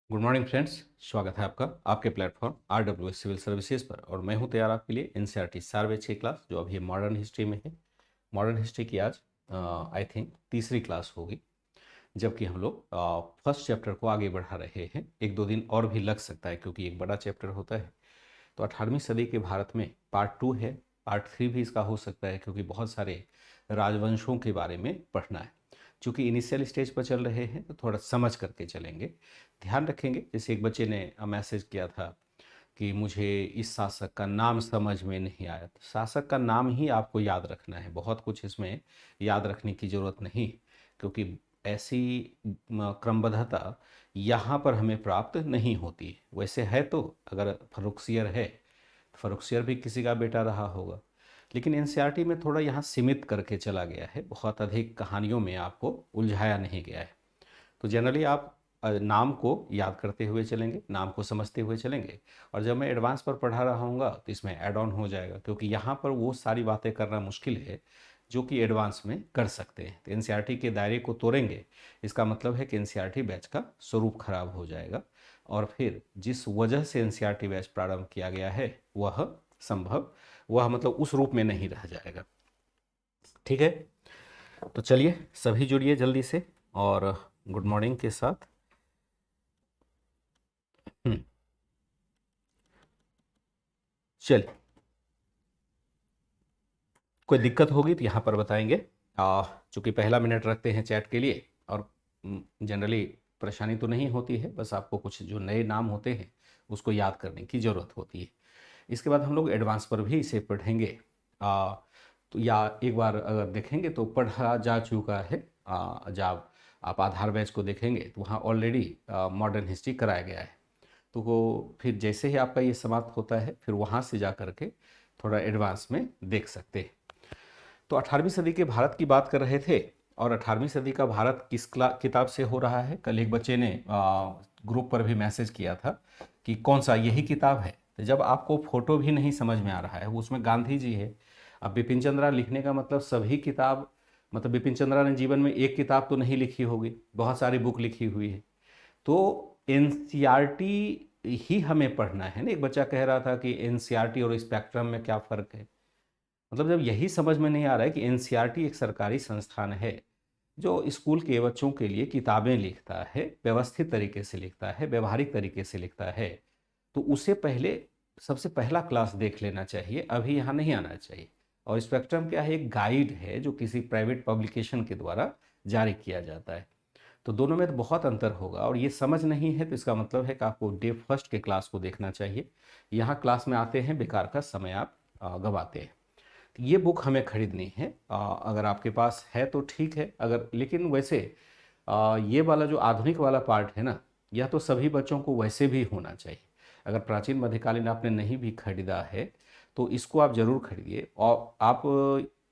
Good morning friends. स्वागत है आपका आपके प्लेटफॉर्म आरडब्ल्यूएस सिविल सर्विसेज पर और मैं हूं तैयार आपके लिए एनसीईआरटी सार्वे 6 क्लास जो अभी मॉडर्न हिस्ट्री में है। मॉडर्न हिस्ट्री की आज आई थिंक तीसरी क्लास होगी, जबकि हम लोग फर्स्ट चैप्टर को आगे बढ़ा रहे हैं। एक दो दिन और भी लग सकता है क्योंकि एक बड़ा चैप्टर होता है। तो 18वीं सदी के भारत में पार्ट 2 है, पार्ट 3 भी इसका हो सकता है क्योंकि बहुत सारे राजवंशों के बारे में पढ़ना है। चूँकि इनिशियल स्टेज पर चल रहे हैं तो थोड़ा समझ करके चलेंगे, ध्यान रखेंगे। जैसे एक बच्चे ने मैसेज किया था कि मुझे इस शासक का नाम समझ में नहीं आया। तो शासक का नाम ही आपको याद रखना है, बहुत कुछ इसमें याद रखने की ज़रूरत नहीं, क्योंकि ऐसी क्रमबद्धता यहाँ पर हमें प्राप्त नहीं होती। वैसे है तो अगर फर्रुखसियर है, फर्रुखसियर भी किसी का बेटा रहा होगा, लेकिन एनसीईआरटी में थोड़ा यहाँ सीमित करके चला गया है, बहुत अधिक कहानियों में आपको उलझाया नहीं गया है। तो जनरली आप नाम को याद करते हुए चलेंगे, नाम को समझते हुए चलेंगे, और जब मैं एडवांस पर पढ़ा रहा हूँगा तो इसमें ऐड ऑन हो जाएगा, क्योंकि यहाँ पर वो सारी बातें करना मुश्किल है जो कि एडवांस में कर सकते हैं। तो एनसीईआरटी के दायरे को तोड़ेंगे, इसका मतलब है कि एनसीईआरटी बैच का स्वरूप खराब हो जाएगा, और फिर जिस वजह से एनसीईआरटी बैच प्रारंभ किया गया है वह मतलब उस रूप में नहीं रह जाएगा। ठीक है, तो चलिए सभी जुड़िए जल्दी से और गुड मॉर्निंग के साथ। चलिए, कोई दिक्कत होगी तो यहाँ पर बताएंगे। चूँकि पहला मिनट रखते हैं चैट के लिए, और जनरली परेशानी तो नहीं होती है, बस आपको कुछ जो नए नाम होते हैं उसको याद करने की ज़रूरत होती है। इसके बाद हम लोग एडवांस पर भी इसे पढ़ेंगे। तो या एक बार अगर देखेंगे तो पढ़ा जा चुका है। जब आप आधार बैच को देखेंगे तो वहाँ ऑलरेडी मॉडर्न हिस्ट्री कराया गया है। तो वो फिर जैसे ही आपका ये समाप्त होता है फिर वहाँ से जा कर के थोड़ा एडवांस में देख सकते हैं। तो 18वीं सदी के भारत की बात कर रहे थे, और 18वीं सदी का भारत किस किताब से हो रहा है। कल एक बच्चे ने ग्रुप पर भी मैसेज किया था कि कौन सा, यही किताब है। तो जब आपको फोटो भी नहीं समझ में आ रहा है, उसमें गांधी जी है। अब बिपिन चंद्रा लिखने का मतलब सभी किताब, मतलब बिपिन चंद्रा ने जीवन में एक किताब तो नहीं लिखी होगी, बहुत सारी बुक लिखी हुई है। तो एनसीईआरटी ही हमें पढ़ना है ना। एक बच्चा कह रहा था कि एनसीईआरटी और स्पेक्ट्रम में क्या फ़र्क है। मतलब जब यही समझ में नहीं आ रहा है कि एनसीईआरटी एक सरकारी संस्थान है जो स्कूल के बच्चों के लिए किताबें लिखता है, व्यवस्थित तरीके से लिखता है, व्यवहारिक तरीके से लिखता है, तो उसे पहले सबसे पहला क्लास देख लेना चाहिए, अभी यहाँ नहीं आना चाहिए। और स्पेक्ट्रम क्या है, एक गाइड है जो किसी प्राइवेट पब्लिकेशन के द्वारा जारी किया जाता है। तो दोनों में तो बहुत अंतर होगा, और ये समझ नहीं है तो इसका मतलब है कि आपको डे फर्स्ट के क्लास को देखना चाहिए। यहाँ क्लास में आते हैं, बेकार का समय आप गवाते हैं। तो ये बुक हमें खरीदनी है। अगर आपके पास है तो ठीक है, अगर लेकिन वैसे ये वाला जो आधुनिक वाला पार्ट है ना, यह तो सभी बच्चों को वैसे भी होना चाहिए। अगर प्राचीन मध्यकालीन आपने नहीं भी खरीदा है तो इसको आप ज़रूर खरीदिए। और आप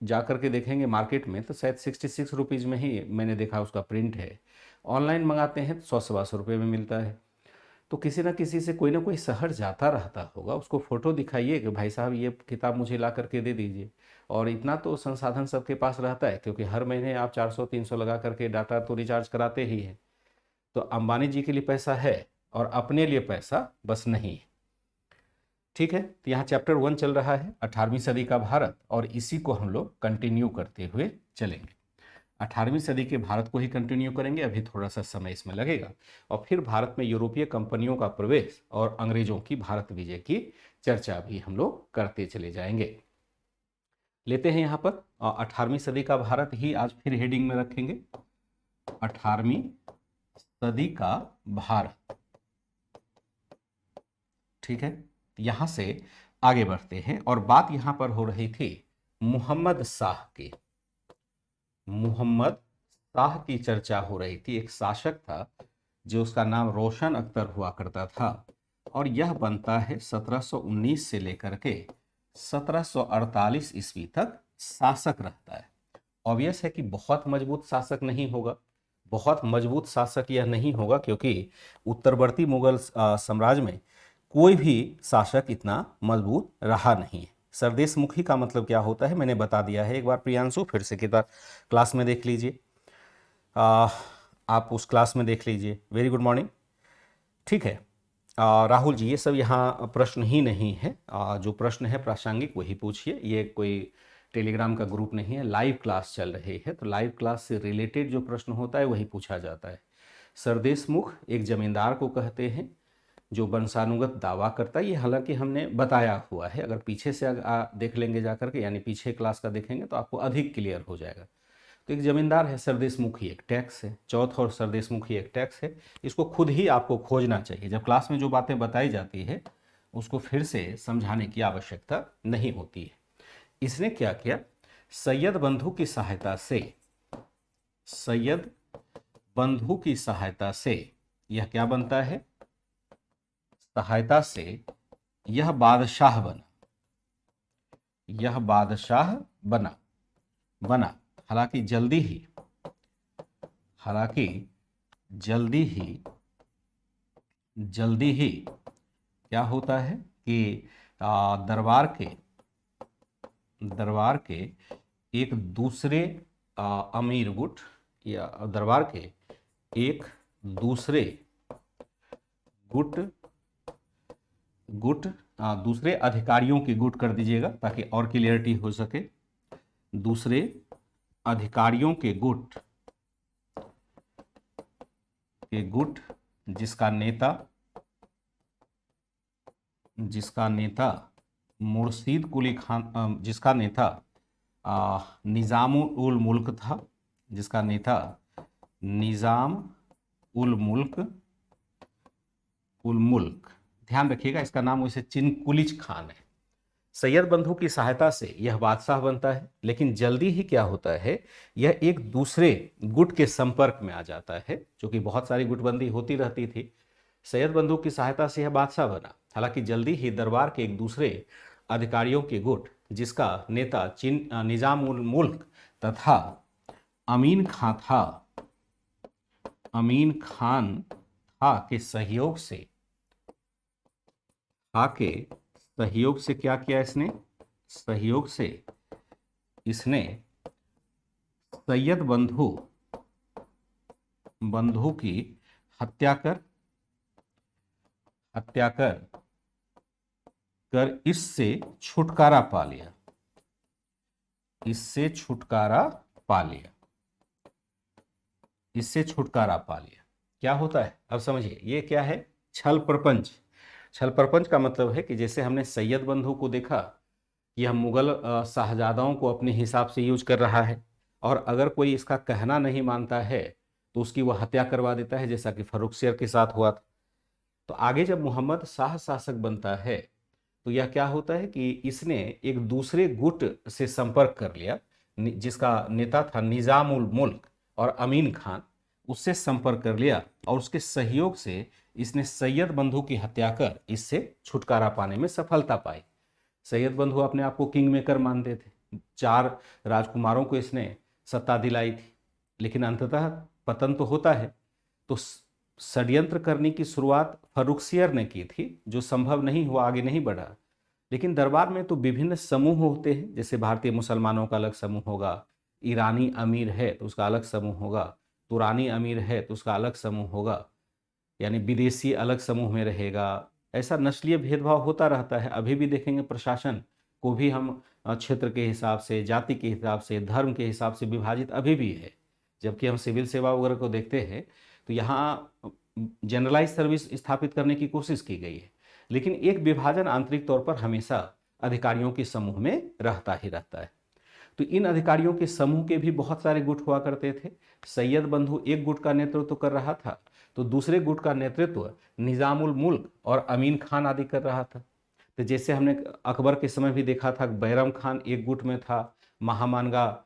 जा कर के देखेंगे मार्केट में तो शायद 66 रुपीज़ में ही मैंने देखा उसका प्रिंट है। ऑनलाइन मंगाते हैं तो 100 सवा 100 रुपये में मिलता है। तो किसी ना किसी से कोई ना कोई शहर जाता रहता होगा, उसको फ़ोटो दिखाइए कि भाई साहब ये किताब मुझे ला करके दे दीजिए। और इतना तो संसाधन सबके पास रहता है, क्योंकि हर महीने आप 400-300 लगा करके डाटा तो रिचार्ज कराते ही हैं। तो अंबानी जी के लिए पैसा है और अपने लिए पैसा बस नहीं है। ठीक है, तो यहाँ चैप्टर 1 चल रहा है 18वीं सदी का भारत, और इसी को हम लोग कंटिन्यू करते हुए चलेंगे। 18वीं सदी के भारत को ही कंटिन्यू करेंगे, अभी थोड़ा सा समय इसमें लगेगा। और फिर भारत में यूरोपीय कंपनियों का प्रवेश और अंग्रेजों की भारत विजय की चर्चा भी हम लोग करते चले जाएंगे। लेते हैं यहाँ पर 18वीं सदी का भारत ही आज फिर हेडिंग में रखेंगे, 18वीं सदी का भारत। ठीक है, यहां से आगे बढ़ते हैं, और बात यहां पर हो रही थी मोहम्मद शाह की। मोहम्मद शाह की चर्चा हो रही थी। एक शासक था जो उसका नाम रोशन अख्तर हुआ करता था, और यह बनता है 1719 से लेकर के 1748 ईस्वी तक शासक रहता है। ऑब्वियस है कि बहुत मजबूत शासक नहीं होगा, बहुत मजबूत शासक यह नहीं होगा, क्योंकि उत्तरवर्ती मुगल साम्राज्य में कोई भी शासक इतना मजबूत रहा नहीं है। सरदेशमुखी का मतलब क्या होता है मैंने बता दिया है एक बार। प्रियांशु फिर से किताब क्लास में देख लीजिए, आप उस क्लास में देख लीजिए। Very good morning. ठीक है। राहुल जी, ये सब यहाँ प्रश्न ही नहीं है। जो प्रश्न है प्रासंगिक वही पूछिए। ये कोई टेलीग्राम का ग्रुप नहीं है, लाइव क्लास चल रही है, तो लाइव क्लास से रिलेटेड जो प्रश्न होता है वही पूछा जाता है। सरदेशमुख एक जमींदार को कहते हैं जो वंशानुगत दावा करता है। ये हालांकि हमने बताया हुआ है, अगर पीछे से देख लेंगे जा करके, यानी पीछे क्लास का देखेंगे तो आपको अधिक क्लियर हो जाएगा। तो एक जमींदार है, सरदेशमुखी एक टैक्स है, चौथ और सरदेशमुखी एक टैक्स है। इसको खुद ही आपको खोजना चाहिए। जब क्लास में जो बातें बताई जाती है उसको फिर से समझाने की आवश्यकता नहीं होती है। इसने क्या किया, सैयद बंधु की सहायता से, सैयद बंधु की सहायता से यह क्या बनता है, सहायता से यह बादशाह बना, यह बादशाह बना। हालांकि जल्दी ही क्या होता है कि दरबार के एक दूसरे अमीर गुट, या दरबार के एक दूसरे गुट दूसरे अधिकारियों की गुट कर दीजिएगा ताकि और क्लियरिटी हो सके। दूसरे अधिकारियों के गुट जिसका नेता मुर्शीद कुली खान, जिसका नेता निज़ाम उल मुल्क था, जिसका नेता निज़ाम उल मुल्क, ध्यान रखिएगा इसका नाम वैसे चिनकुलिच खान है। सैयद बंधु की सहायता से यह बादशाह बनता है, लेकिन जल्दी ही क्या होता है, यह एक दूसरे गुट के संपर्क में आ जाता है, क्योंकि बहुत सारी गुटबंदी होती रहती थी। सैयद बंधु की सहायता से यह बादशाह बना, हालांकि जल्दी ही दरबार के एक दूसरे अधिकारियों के गुट जिसका नेता निजाम उल मुल्क तथा अमीन खान था के सहयोग से क्या किया इसने, सहयोग से इसने सैयद बंधु की हत्या कर इससे छुटकारा पा लिया, इससे छुटकारा पा लिया। क्या होता है अब समझिए, ये क्या है, छल प्रपंच। छल प्रपंच का मतलब है कि जैसे हमने सैयद बंधु को देखा, यह मुगल शाहजादाओं को अपने हिसाब से यूज कर रहा है, और अगर कोई इसका कहना नहीं मानता है तो उसकी वह हत्या करवा देता है, जैसा कि फर्रुखसियर के साथ हुआ था। तो आगे जब मोहम्मद शाह शासक बनता है तो यह क्या होता है कि इसने एक दूसरे गुट से संपर्क कर लिया, जिसका नेता था निजाम उल मुल्क और अमीन खान, उससे संपर्क कर लिया और उसके सहयोग से इसने सैयद बंधु की हत्या कर इससे छुटकारा पाने में सफलता पाई। सैयद बंधु अपने आप को किंग मेकर मानते थे, 4 राजकुमारों को इसने सत्ता दिलाई थी, लेकिन अंततः पतन तो होता है। तो षड्यंत्र करने की शुरुआत फर्रुखसियर ने की थी, जो संभव नहीं हुआ, आगे नहीं बढ़ा। लेकिन दरबार में तो विभिन्न समूह होते हैं, जैसे भारतीय मुसलमानों का अलग समूह होगा, ईरानी अमीर है तो उसका अलग समूह होगा, तुरानी अमीर है तो उसका अलग समूह होगा, यानी विदेशी अलग समूह में रहेगा। ऐसा नस्लीय भेदभाव होता रहता है। अभी भी देखेंगे प्रशासन को भी हम क्षेत्र के हिसाब से, जाति के हिसाब से, धर्म के हिसाब से विभाजित अभी भी है। जबकि हम सिविल सेवा वगैरह को देखते हैं तो यहाँ जनरलाइज सर्विस स्थापित करने की कोशिश की गई है, लेकिन एक विभाजन आंतरिक तौर पर हमेशा अधिकारियों के समूह में रहता ही रहता है। तो इन अधिकारियों के समूह के भी बहुत सारे गुट हुआ करते थे। सैयद बंधु एक गुट का नेतृत्व कर रहा था, तो दूसरे गुट का नेतृत्व निजामुल मुल्क और अमीन खान आदि कर रहा था। तो जैसे हमने अकबर के समय भी देखा था, बैरम खान एक गुट में था, महामानगा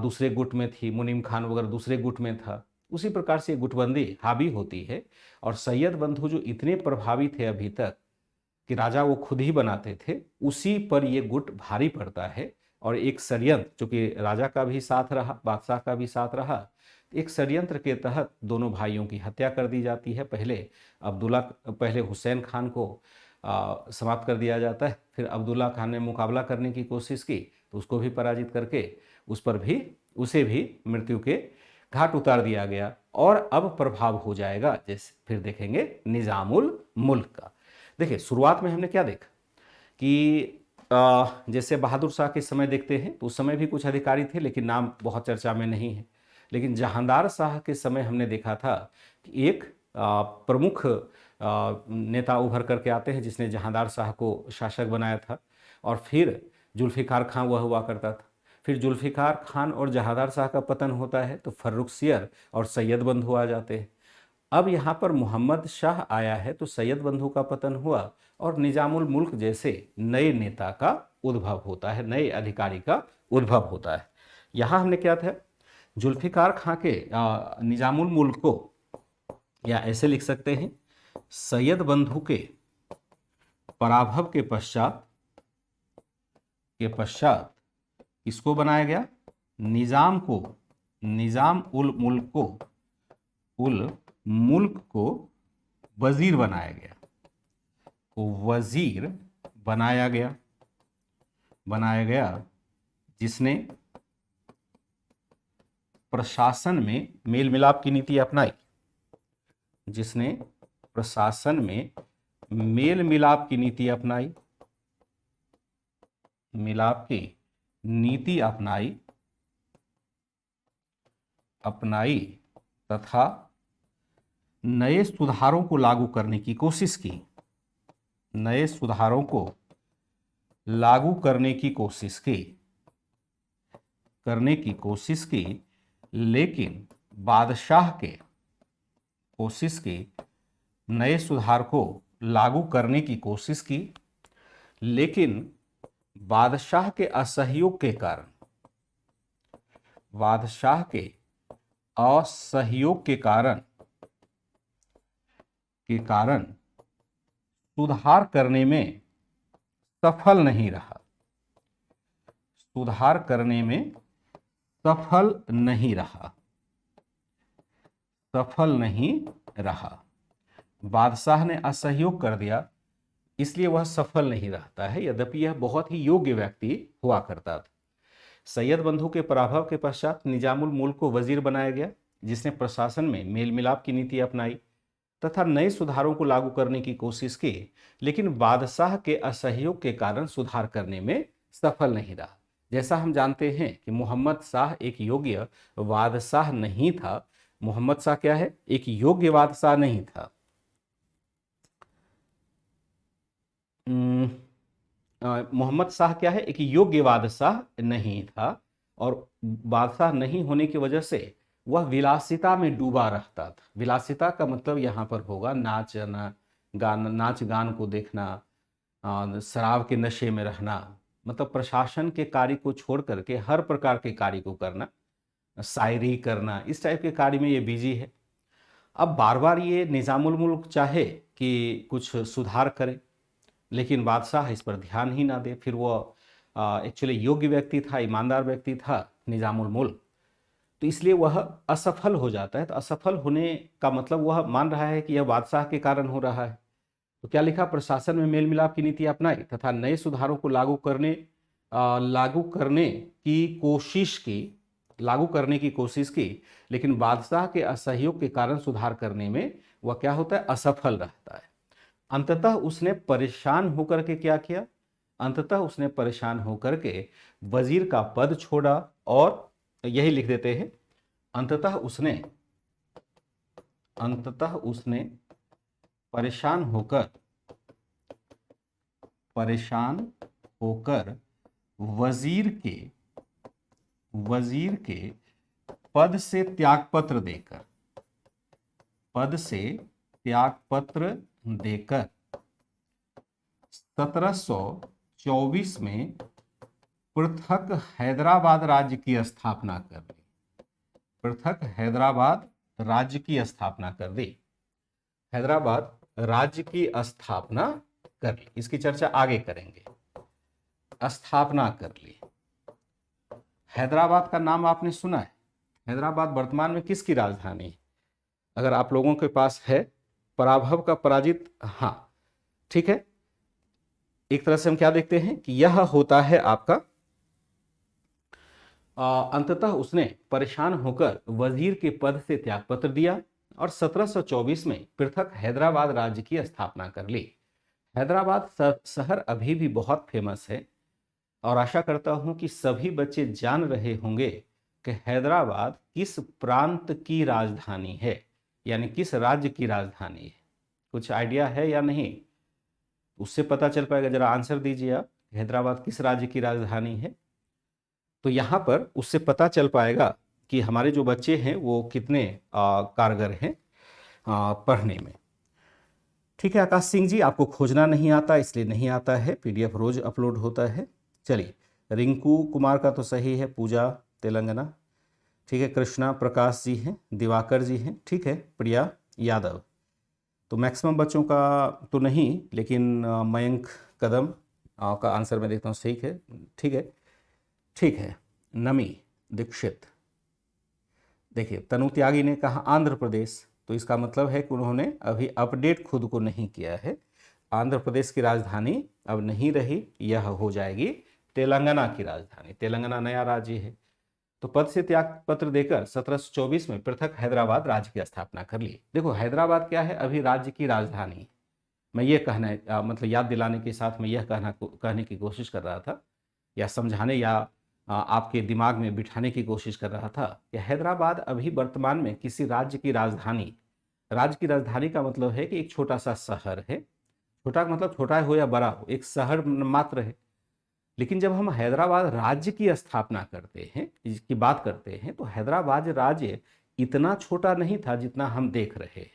दूसरे गुट में थी, मुनीम खान वगैरह दूसरे गुट में था। उसी प्रकार से गुटबंदी हावी होती है। और सैयद बंधु जो इतने प्रभावी थे अभी तक कि राजा वो खुद ही बनाते थे, उसी पर ये गुट भारी पड़ता है। और एक षड्यंत्र, चूंकि राजा का भी साथ रहा, बादशाह का भी साथ रहा, एक षड्यंत्र के तहत दोनों भाइयों की हत्या कर दी जाती है। पहले हुसैन खान को समाप्त कर दिया जाता है, फिर अब्दुल्ला खान ने मुकाबला करने की कोशिश की तो उसको भी पराजित करके उसे भी मृत्यु के घाट उतार दिया गया और अब प्रभाव हो जाएगा जैसे फिर देखेंगे निजामुल मुल्क का। देखिए शुरुआत में हमने क्या देखा कि जैसे बहादुर शाह के समय देखते हैं तो उस समय भी कुछ अधिकारी थे लेकिन नाम बहुत चर्चा में नहीं है। लेकिन जहांदार शाह के समय हमने देखा था कि एक प्रमुख नेता उभर करके आते हैं जिसने जहांदार शाह को शासक बनाया था, और फिर जुल्फ़िकार खान वह हुआ करता था। फिर जुल्फ़िकार खान और जहांदार शाह का पतन होता है तो फर्रुखसियर और सैयद बंधु आ जाते हैं। अब यहाँ पर मोहम्मद शाह आया है तो सैयद बंधु का पतन हुआ और निजामुल मुल्क जैसे नए नेता का उद्भव होता है, नए अधिकारी का उद्भव होता है। यहाँ हमने क्या था, जुल्फ़िकार खां के निजामुल मुल्क को या ऐसे लिख सकते हैं, सैयद बंधु के पराभव के पश्चात किसको बनाया गया, निजाम उल मुल्क को वजीर बनाया गया, जिसने प्रशासन में मेल मिलाप की नीति अपनाई, अपनाई तथा नए सुधारों को लागू करने की कोशिश की, लेकिन बादशाह के नए सुधार को लागू करने की कोशिश की, लेकिन बादशाह के असहयोग के कारण सुधार करने में सफल नहीं रहा। बादशाह ने असहयोग कर दिया इसलिए वह सफल नहीं रहता है, यद्यपि यह बहुत ही योग्य व्यक्ति हुआ करता था। सैयद बंधु के पराभव के पश्चात निजामुल मुल्क को वजीर बनाया गया, जिसने प्रशासन में मेल मिलाप की नीति अपनाई तथा नए सुधारों को लागू करने की कोशिश की, लेकिन बादशाह के असहयोग के कारण सुधार करने में सफल नहीं रहा। जैसा हम जानते हैं कि मोहम्मद शाह एक योग्य बादशाह नहीं था। मोहम्मद शाह क्या है, एक योग्य बादशाह नहीं था। मोहम्मद शाह क्या है, एक योग्य बादशाह नहीं था, और बादशाह नहीं होने की वजह से वह विलासिता में डूबा रहता था। विलासिता का मतलब यहाँ पर होगा नाच गान को देखना, शराब के नशे में रहना, मतलब प्रशासन के कार्य को छोड़ करके हर प्रकार के कार्य को करना, शायरी करना, इस टाइप के कार्य में ये बिजी है। अब बार बार ये निजामुल मुल्क चाहे कि कुछ सुधार करे, लेकिन बादशाह इस पर ध्यान ही ना दे। फिर वो एक्चुअली योग्य व्यक्ति था, ईमानदार व्यक्ति था निजामुल मुल्क, तो इसलिए वह असफल हो जाता है। तो असफल होने का मतलब वह मान रहा है कि यह बादशाह के कारण हो रहा है। तो क्या लिखा, प्रशासन में मेल मिलाप की नीति अपनाई तथा नए सुधारों को लागू करने की कोशिश की, लेकिन बादशाह के असहयोग के कारण सुधार करने में वह क्या होता है, असफल रहता है। अंततः उसने परेशान होकर के क्या किया, वजीर का पद छोड़ा, और यही लिख देते हैं, अंततः उसने परेशान होकर वजीर के पद से त्यागपत्र देकर 1724 में पृथक हैदराबाद राज्य की स्थापना कर दी। इसकी चर्चा आगे करेंगे। स्थापना कर ली। हैदराबाद का नाम आपने सुना है? हैदराबाद वर्तमान में किसकी राजधानी है? अगर आप लोगों के पास है, पराभव का पराजित, हाँ ठीक है। एक तरह से हम क्या देखते हैं कि यह होता है आपका अंततः उसने परेशान होकर वजीर के पद से त्यागपत्र दिया और 1724 में पृथक हैदराबाद राज्य की स्थापना कर ली। हैदराबाद शहर अभी भी बहुत फेमस है और आशा करता हूं कि सभी बच्चे जान रहे होंगे कि हैदराबाद किस प्रांत की राजधानी है, यानी किस राज्य की राजधानी है। कुछ आइडिया है या नहीं? उससे पता चल पाएगा। जरा आंसर दीजिए आप, हैदराबाद किस राज्य की राजधानी है। तो यहाँ पर उससे पता चल पाएगा कि हमारे जो बच्चे हैं वो कितने कारगर हैं पढ़ने में। ठीक है आकाश सिंह जी, आपको खोजना नहीं आता इसलिए नहीं आता है, पीडीएफ रोज अपलोड होता है। चलिए, रिंकू कुमार का तो सही है, पूजा तेलंगाना। ठीक है, कृष्णा प्रकाश जी हैं, दिवाकर जी हैं, ठीक है, प्रिया यादव। तो मैक्सिमम बच्चों का तो नहीं, लेकिन मयंक कदम का आंसर मैं देखता हूँ सही है। ठीक है, ठीक है। नमी दीक्षित, देखिए तनु त्यागी ने कहा आंध्र प्रदेश, तो इसका मतलब है कि उन्होंने अभी अपडेट खुद को नहीं किया है। आंध्र प्रदेश की राजधानी अब नहीं रही, यह हो जाएगी तेलंगाना की राजधानी। तेलंगाना नया राज्य है। तो पद से त्याग पत्र देकर 1724 में पृथक हैदराबाद राज्य की स्थापना कर ली। देखो हैदराबाद क्या है, अभी राज्य की राजधानी। मैं ये कहना मतलब याद दिलाने के साथ मैं यह कहने की कोशिश कर रहा था, या समझाने या आपके दिमाग में बिठाने की कोशिश कर रहा था कि हैदराबाद अभी वर्तमान में किसी राज्य की राजधानी, राज्य की राजधानी का मतलब है कि एक छोटा सा शहर है। छोटा मतलब छोटा हो या बड़ा हो, एक शहर मात्र है। लेकिन जब हम हैदराबाद राज्य की स्थापना करते हैं, इसकी बात करते हैं, तो हैदराबाद राज्य इतना छोटा नहीं था जितना हम देख रहे हैं।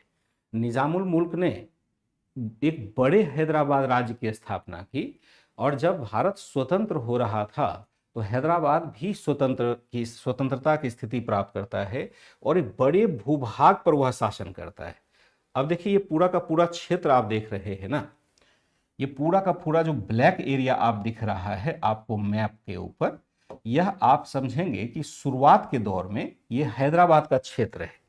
निजामुल मुल्क ने एक बड़े हैदराबाद राज्य की स्थापना की, और जब भारत स्वतंत्र हो रहा था तो हैदराबाद भी स्वतंत्रता की स्थिति प्राप्त करता है और एक बड़े भूभाग पर वह शासन करता है। अब देखिए ये पूरा का पूरा क्षेत्र आप देख रहे हैं ना, ये पूरा का पूरा जो ब्लैक एरिया आप दिख रहा है आपको मैप के ऊपर, यह आप समझेंगे कि शुरुआत के दौर में यह हैदराबाद का क्षेत्र है।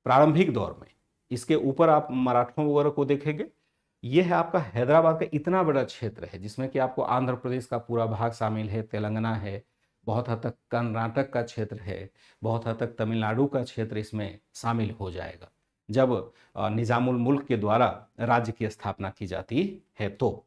प्रारंभिक दौर में इसके ऊपर आप मराठों वगैरह को देखेंगे, यह है आपका हैदराबाद का इतना बड़ा क्षेत्र है, जिसमें कि आपको आंध्र प्रदेश का पूरा भाग शामिल है, तेलंगाना है, बहुत हद तक कर्नाटक का क्षेत्र है, बहुत हद तक तमिलनाडु का क्षेत्र इसमें शामिल हो जाएगा जब निजामुल मुल्क के द्वारा राज्य की स्थापना की जाती है। तो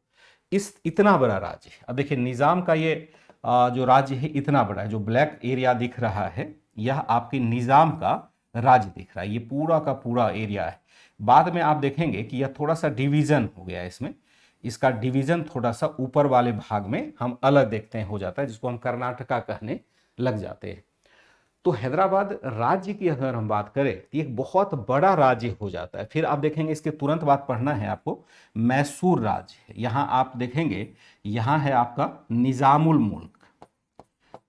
इस इतना बड़ा राज्य है। अब देखिए निजाम का ये जो राज्य है इतना बड़ा है, जो ब्लैक एरिया दिख रहा है यह आपके निजाम का राज्य दिख रहा है, ये पूरा का पूरा एरिया है। बाद में आप देखेंगे कि यह थोड़ा सा डिवीजन हो गया, इसमें इसका डिवीजन थोड़ा सा ऊपर वाले भाग में हम अलग देखते हैं हो जाता है, जिसको हम कर्नाटका कहने लग जाते हैं। तो हैदराबाद राज्य की अगर हम बात करें तो एक बहुत बड़ा राज्य हो जाता है। फिर आप देखेंगे इसके तुरंत बाद पढ़ना है आपको, मैसूर राज्य। यहां आप देखेंगे यहां है आपका निजामुल मुल्क,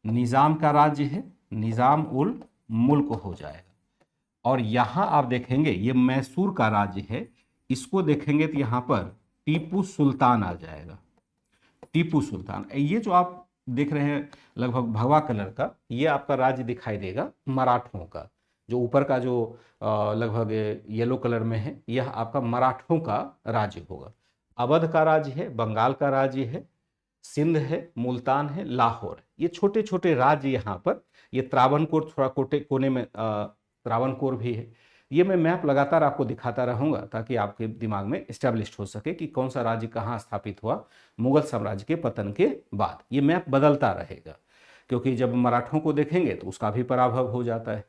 निजाम का राज्य है, निजाम उल मुल्क हो जाएगा। और यहां आप देखेंगे ये मैसूर का राज्य है, इसको देखेंगे तो यहां पर टीपू सुल्तान आ जाएगा। टीपू सुल्तान, ये जो आप देख रहे हैं लगभग भगवा कलर का, ये आपका राज्य दिखाई देगा मराठों का। जो ऊपर का जो लगभग येलो कलर में है यह आपका मराठों का राज्य होगा। अवध का राज्य है, बंगाल का राज्य है, सिंध है, मुल्तान है, लाहौर है। ये छोटे छोटे राज्य यहाँ पर, ये त्रावणकोर थोड़ा कोने में त्रावणकोर भी है। ये मैं मैप लगातार आपको दिखाता रहूंगा ताकि आपके दिमाग में एस्टेब्लिश हो सके कि कौन सा राज्य कहाँ स्थापित हुआ मुगल साम्राज्य के पतन के बाद। ये मैप बदलता रहेगा क्योंकि जब मराठों को देखेंगे तो उसका भी पराभव हो जाता है,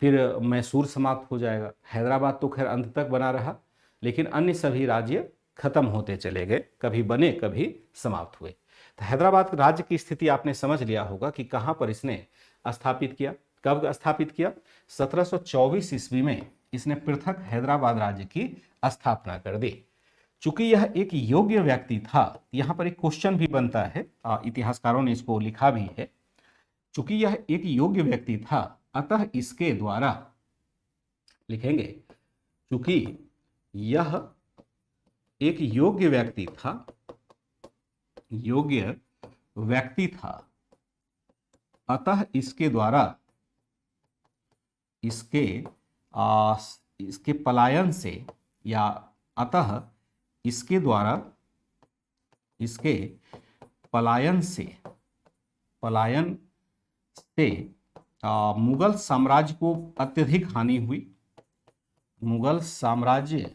फिर मैसूर समाप्त हो जाएगा। हैदराबाद तो खैर अंत तक बना रहा, लेकिन अन्य सभी राज्य खत्म होते चले गए, कभी बने कभी समाप्त हुए। तो हैदराबाद राज्य की स्थिति आपने समझ लिया होगा कि कहाँ पर इसने स्थापित किया, कब स्थापित किया। 1724 ईस्वी में इसने पृथक हैदराबाद राज्य की स्थापना कर दी। चूंकि यह एक योग्य व्यक्ति था, यहां पर एक क्वेश्चन भी बनता है, इतिहासकारों ने इसको लिखा भी है। चूंकि यह एक योग्य व्यक्ति था अतः इसके द्वारा, लिखेंगे चूंकि यह एक योग्य व्यक्ति था, योग्य व्यक्ति था अतः इसके द्वारा इसके पलायन से, या अतः इसके द्वारा इसके पलायन से से मुगल साम्राज्य को अत्यधिक हानि हुई। मुगल साम्राज्य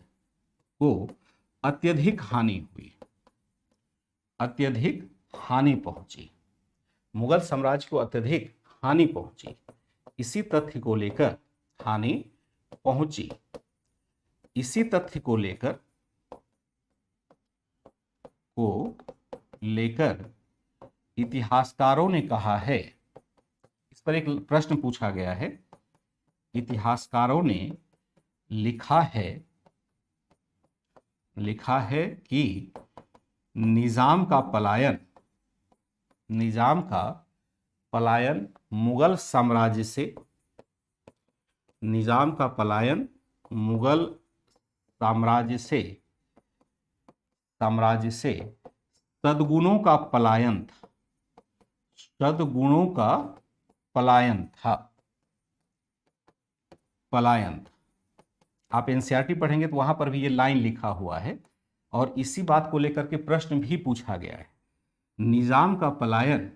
को अत्यधिक हानि हुई, अत्यधिक हानि पहुंची। मुगल साम्राज्य को अत्यधिक हानि पहुंची। इसी तथ्य को लेकर हानि पहुंची, इसी तथ्य को लेकर इतिहासकारों ने कहा है, इस पर एक प्रश्न पूछा गया है। इतिहासकारों ने लिखा है कि निजाम का पलायन मुगल साम्राज्य से, निजाम का पलायन मुगल साम्राज्य से सद्गुणों का पलायन था, सद्गुणों का पलायन था। आप एनसीईआरटी पढ़ेंगे तो वहां पर भी ये लाइन लिखा हुआ है और इसी बात को लेकर के प्रश्न भी पूछा गया है। निजाम का पलायन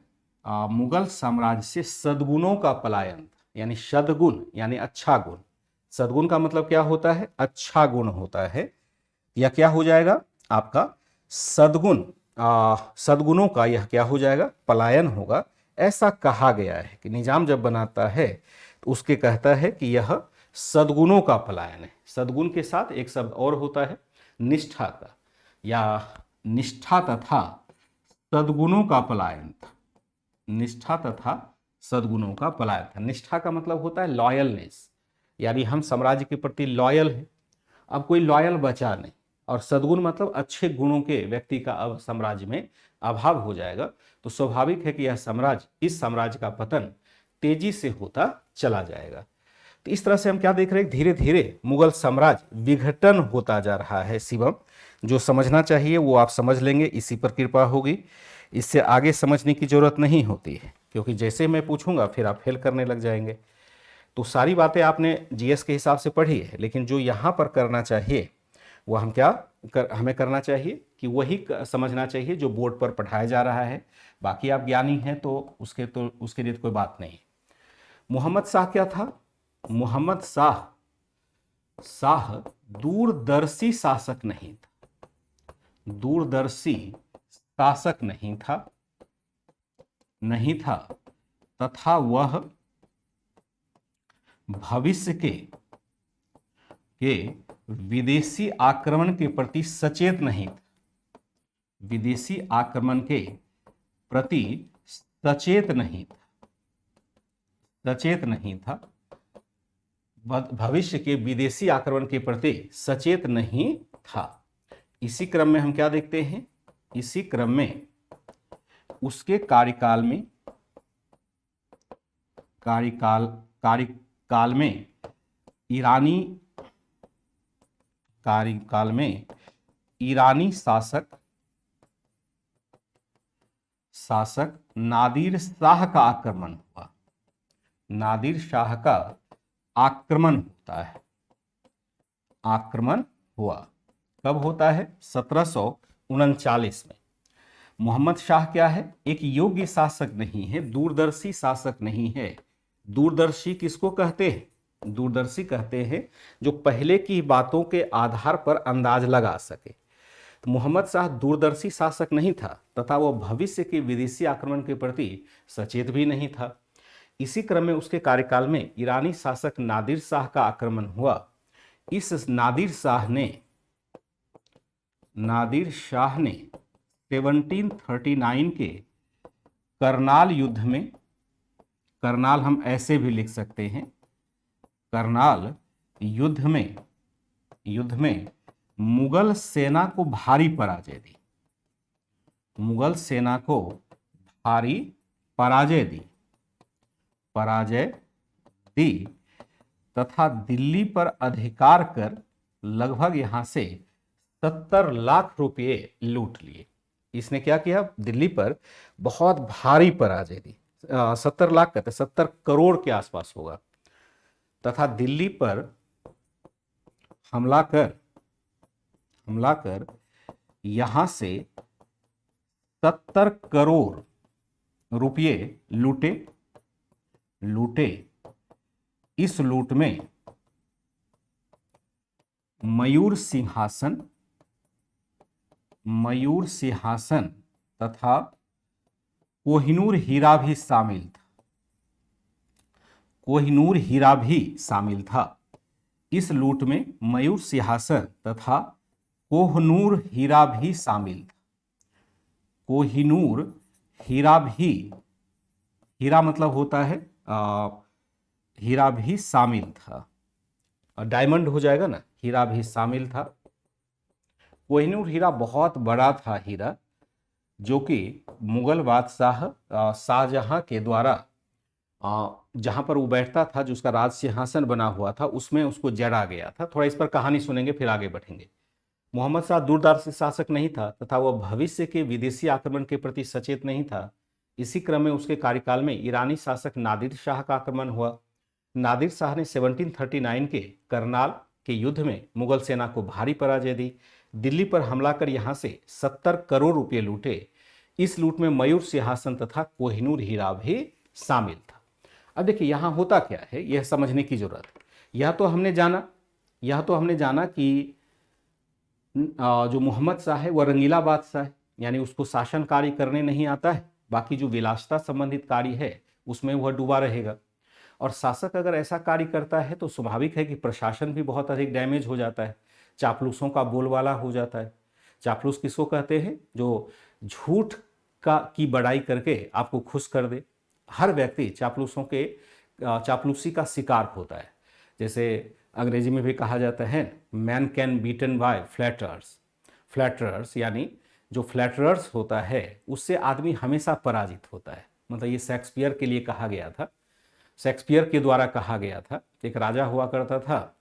मुगल साम्राज्य से सद्गुणों का पलायन था, यानी सद्गुण यानी अच्छा गुण। सद्गुण का मतलब क्या होता है? अच्छा गुण होता है। यह क्या हो जाएगा आपका? सद्गुण, सद्गुणों का यह क्या हो जाएगा? पलायन होगा। ऐसा कहा गया है कि निजाम जब बनाता है तो उसके कहता है कि यह सद्गुणों का पलायन है। सद्गुण के साथ एक शब्द और होता है निष्ठा का, या निष्ठा तथा सद्गुणों का पलायन था। निष्ठा तथा सद्गुणों का पलायन था। निष्ठा का मतलब होता है लॉयलनेस, यानी हम साम्राज्य के प्रति लॉयल हैं। अब कोई लॉयल बचा नहीं। और सद्गुण मतलब अच्छे गुणों के व्यक्ति का अब साम्राज्य में अभाव हो जाएगा, तो स्वाभाविक है कि यह साम्राज्य, इस साम्राज्य का पतन तेजी से होता चला जाएगा। तो इस तरह से हम क्या देख रहे हैं? धीरे धीरे मुगल साम्राज्य विघटन होता जा रहा है। शिवम, जो समझना चाहिए वो आप समझ लेंगे, इसी पर कृपा होगी। इससे आगे समझने की जरूरत नहीं होती है, क्योंकि जैसे मैं पूछूंगा फिर आप फेल करने लग जाएंगे। तो सारी बातें आपने जीएस के हिसाब से पढ़ी है, लेकिन जो यहाँ पर करना चाहिए वो हमें करना चाहिए कि वही समझना चाहिए जो बोर्ड पर पढ़ाया जा रहा है। बाकी आप ज्ञानी हैं तो उसके लिए कोई बात नहीं। मोहम्मद शाह क्या था? मोहम्मद शाह दूरदर्शी शासक नहीं था। दूरदर्शी शासक नहीं था तथा वह भविष्य के विदेशी आक्रमण के प्रति सचेत नहीं था। विदेशी आक्रमण के प्रति सचेत नहीं था। भविष्य के विदेशी आक्रमण के प्रति सचेत नहीं था। इसी क्रम में हम क्या देखते हैं? इसी क्रम में उसके कार्यकाल में ईरानी शासक नादिर शाह का आक्रमण हुआ। नादिर शाह का आक्रमण होता है। आक्रमण हुआ कब होता है? 1739 में। मोहम्मद शाह क्या है? एक योग्य शासक नहीं है, दूरदर्शी शासक नहीं है। दूरदर्शी किसको कहते हैं? दूरदर्शी कहते हैं जो पहले की बातों के आधार पर अंदाज लगा सके। तो मोहम्मद शाह दूरदर्शी शासक नहीं था तथा वह भविष्य के विदेशी आक्रमण के प्रति सचेत भी नहीं था। इसी क्रम में उसके कार्यकाल में ईरानी शासक नादिर शाह का आक्रमण हुआ। इस नादिर शाह ने 1739 के करनाल युद्ध में, करनाल हम ऐसे भी लिख सकते हैं, करनाल युद्ध में मुगल सेना को भारी पराजय दी। मुगल सेना को भारी पराजय दी तथा दिल्ली पर अधिकार कर लगभग यहां से 70 लाख रुपए लूट लिए। इसने क्या किया? दिल्ली पर बहुत भारी पराजय दी। 70 लाख कहते 70 करोड़ के आसपास होगा। तथा दिल्ली पर हमला कर यहां से 70 करोड़ रुपये लूटे लूटे। इस लूट में मयूर सिंहासन तथा कोहिनूर हीरा भी शामिल था। कोहिनूर हीरा भी शामिल था। इस लूट में मयूर सिंहासन तथा कोहिनूर हीरा भी शामिल था। कोहिनूर हीरा भी, हीरा मतलब होता है हीरा भी शामिल था, और डायमंड हो जाएगा ना, हीरा भी शामिल था। कोहिनूर हीरा बहुत बड़ा था हीरा, जो कि मुगल बादशाह शाहजहां के द्वारा जहां पर वो बैठता था, जो उसका राज सिंहासन बना हुआ था, उसमें उसको जड़ा गया था। थोड़ा इस पर कहानी सुनेंगे फिर आगे बढ़ेंगे। मोहम्मद शाह दूरदर्शी शासक नहीं था तथा वह भविष्य के विदेशी आक्रमण के प्रति सचेत नहीं था। इसी क्रम में उसके कार्यकाल में ईरानी शासक नादिर शाह का आक्रमण हुआ। नादिर शाह ने 1739 के करनाल के युद्ध में मुगल सेना को भारी पराजय दी। दिल्ली पर हमला कर यहां से 70 करोड़ रुपए लूटे। इस लूट में मयूर सिंहासन तथा कोहिनूर हीरा भी शामिल था। अब देखिए यहां होता क्या है, यह समझने की जरूरत है। यह तो हमने जाना कि जो मोहम्मद शाह है वह रंगीला बादशाह है, यानी उसको शासन कार्य करने नहीं आता है, बाकी जो विलासिता संबंधित कार्य है उसमें वह डूबा रहेगा। और शासक अगर ऐसा कार्य करता है तो स्वाभाविक है कि प्रशासन भी बहुत अधिक डैमेज हो जाता है, चापलूसों का बोलबाला हो जाता है। चापलूस किसको कहते हैं? जो झूठ की बड़ाई करके आपको खुश कर दे। हर व्यक्ति चापलूसी का शिकार होता है। जैसे अंग्रेजी में भी कहा जाता है मैन कैन बीटन बाय फ्लैटरर्स, यानी जो फ्लैटरर्स होता है उससे आदमी हमेशा पराजित होता है। मतलब ये शेक्सपियर के लिए कहा गया था, शेक्सपियर के द्वारा कहा गया था। एक राजा हुआ करता था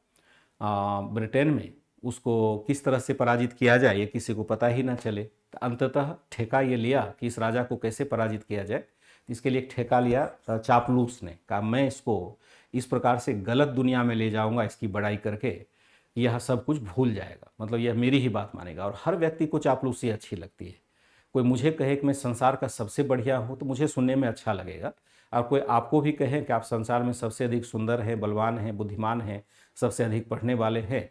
ब्रिटेन में, उसको किस तरह से पराजित किया जाए ये किसी को पता ही ना चले। तो अंततः ठेका ये लिया कि इस राजा को कैसे पराजित किया जाए। इसके लिए एक ठेका लिया चापलूस ने, कहा मैं इसको इस प्रकार से गलत दुनिया में ले जाऊंगा इसकी बड़ाई करके, यह सब कुछ भूल जाएगा, मतलब यह मेरी ही बात मानेगा। और हर व्यक्ति को चापलूसी अच्छी लगती है। कोई मुझे कहे कि मैं संसार का सबसे बढ़िया हूँ तो मुझे सुनने में अच्छा लगेगा, और कोई आपको भी कहे कि आप संसार में सबसे अधिक सुंदर हैं, बलवान हैं, बुद्धिमान हैं, सबसे अधिक पढ़ने वाले हैं,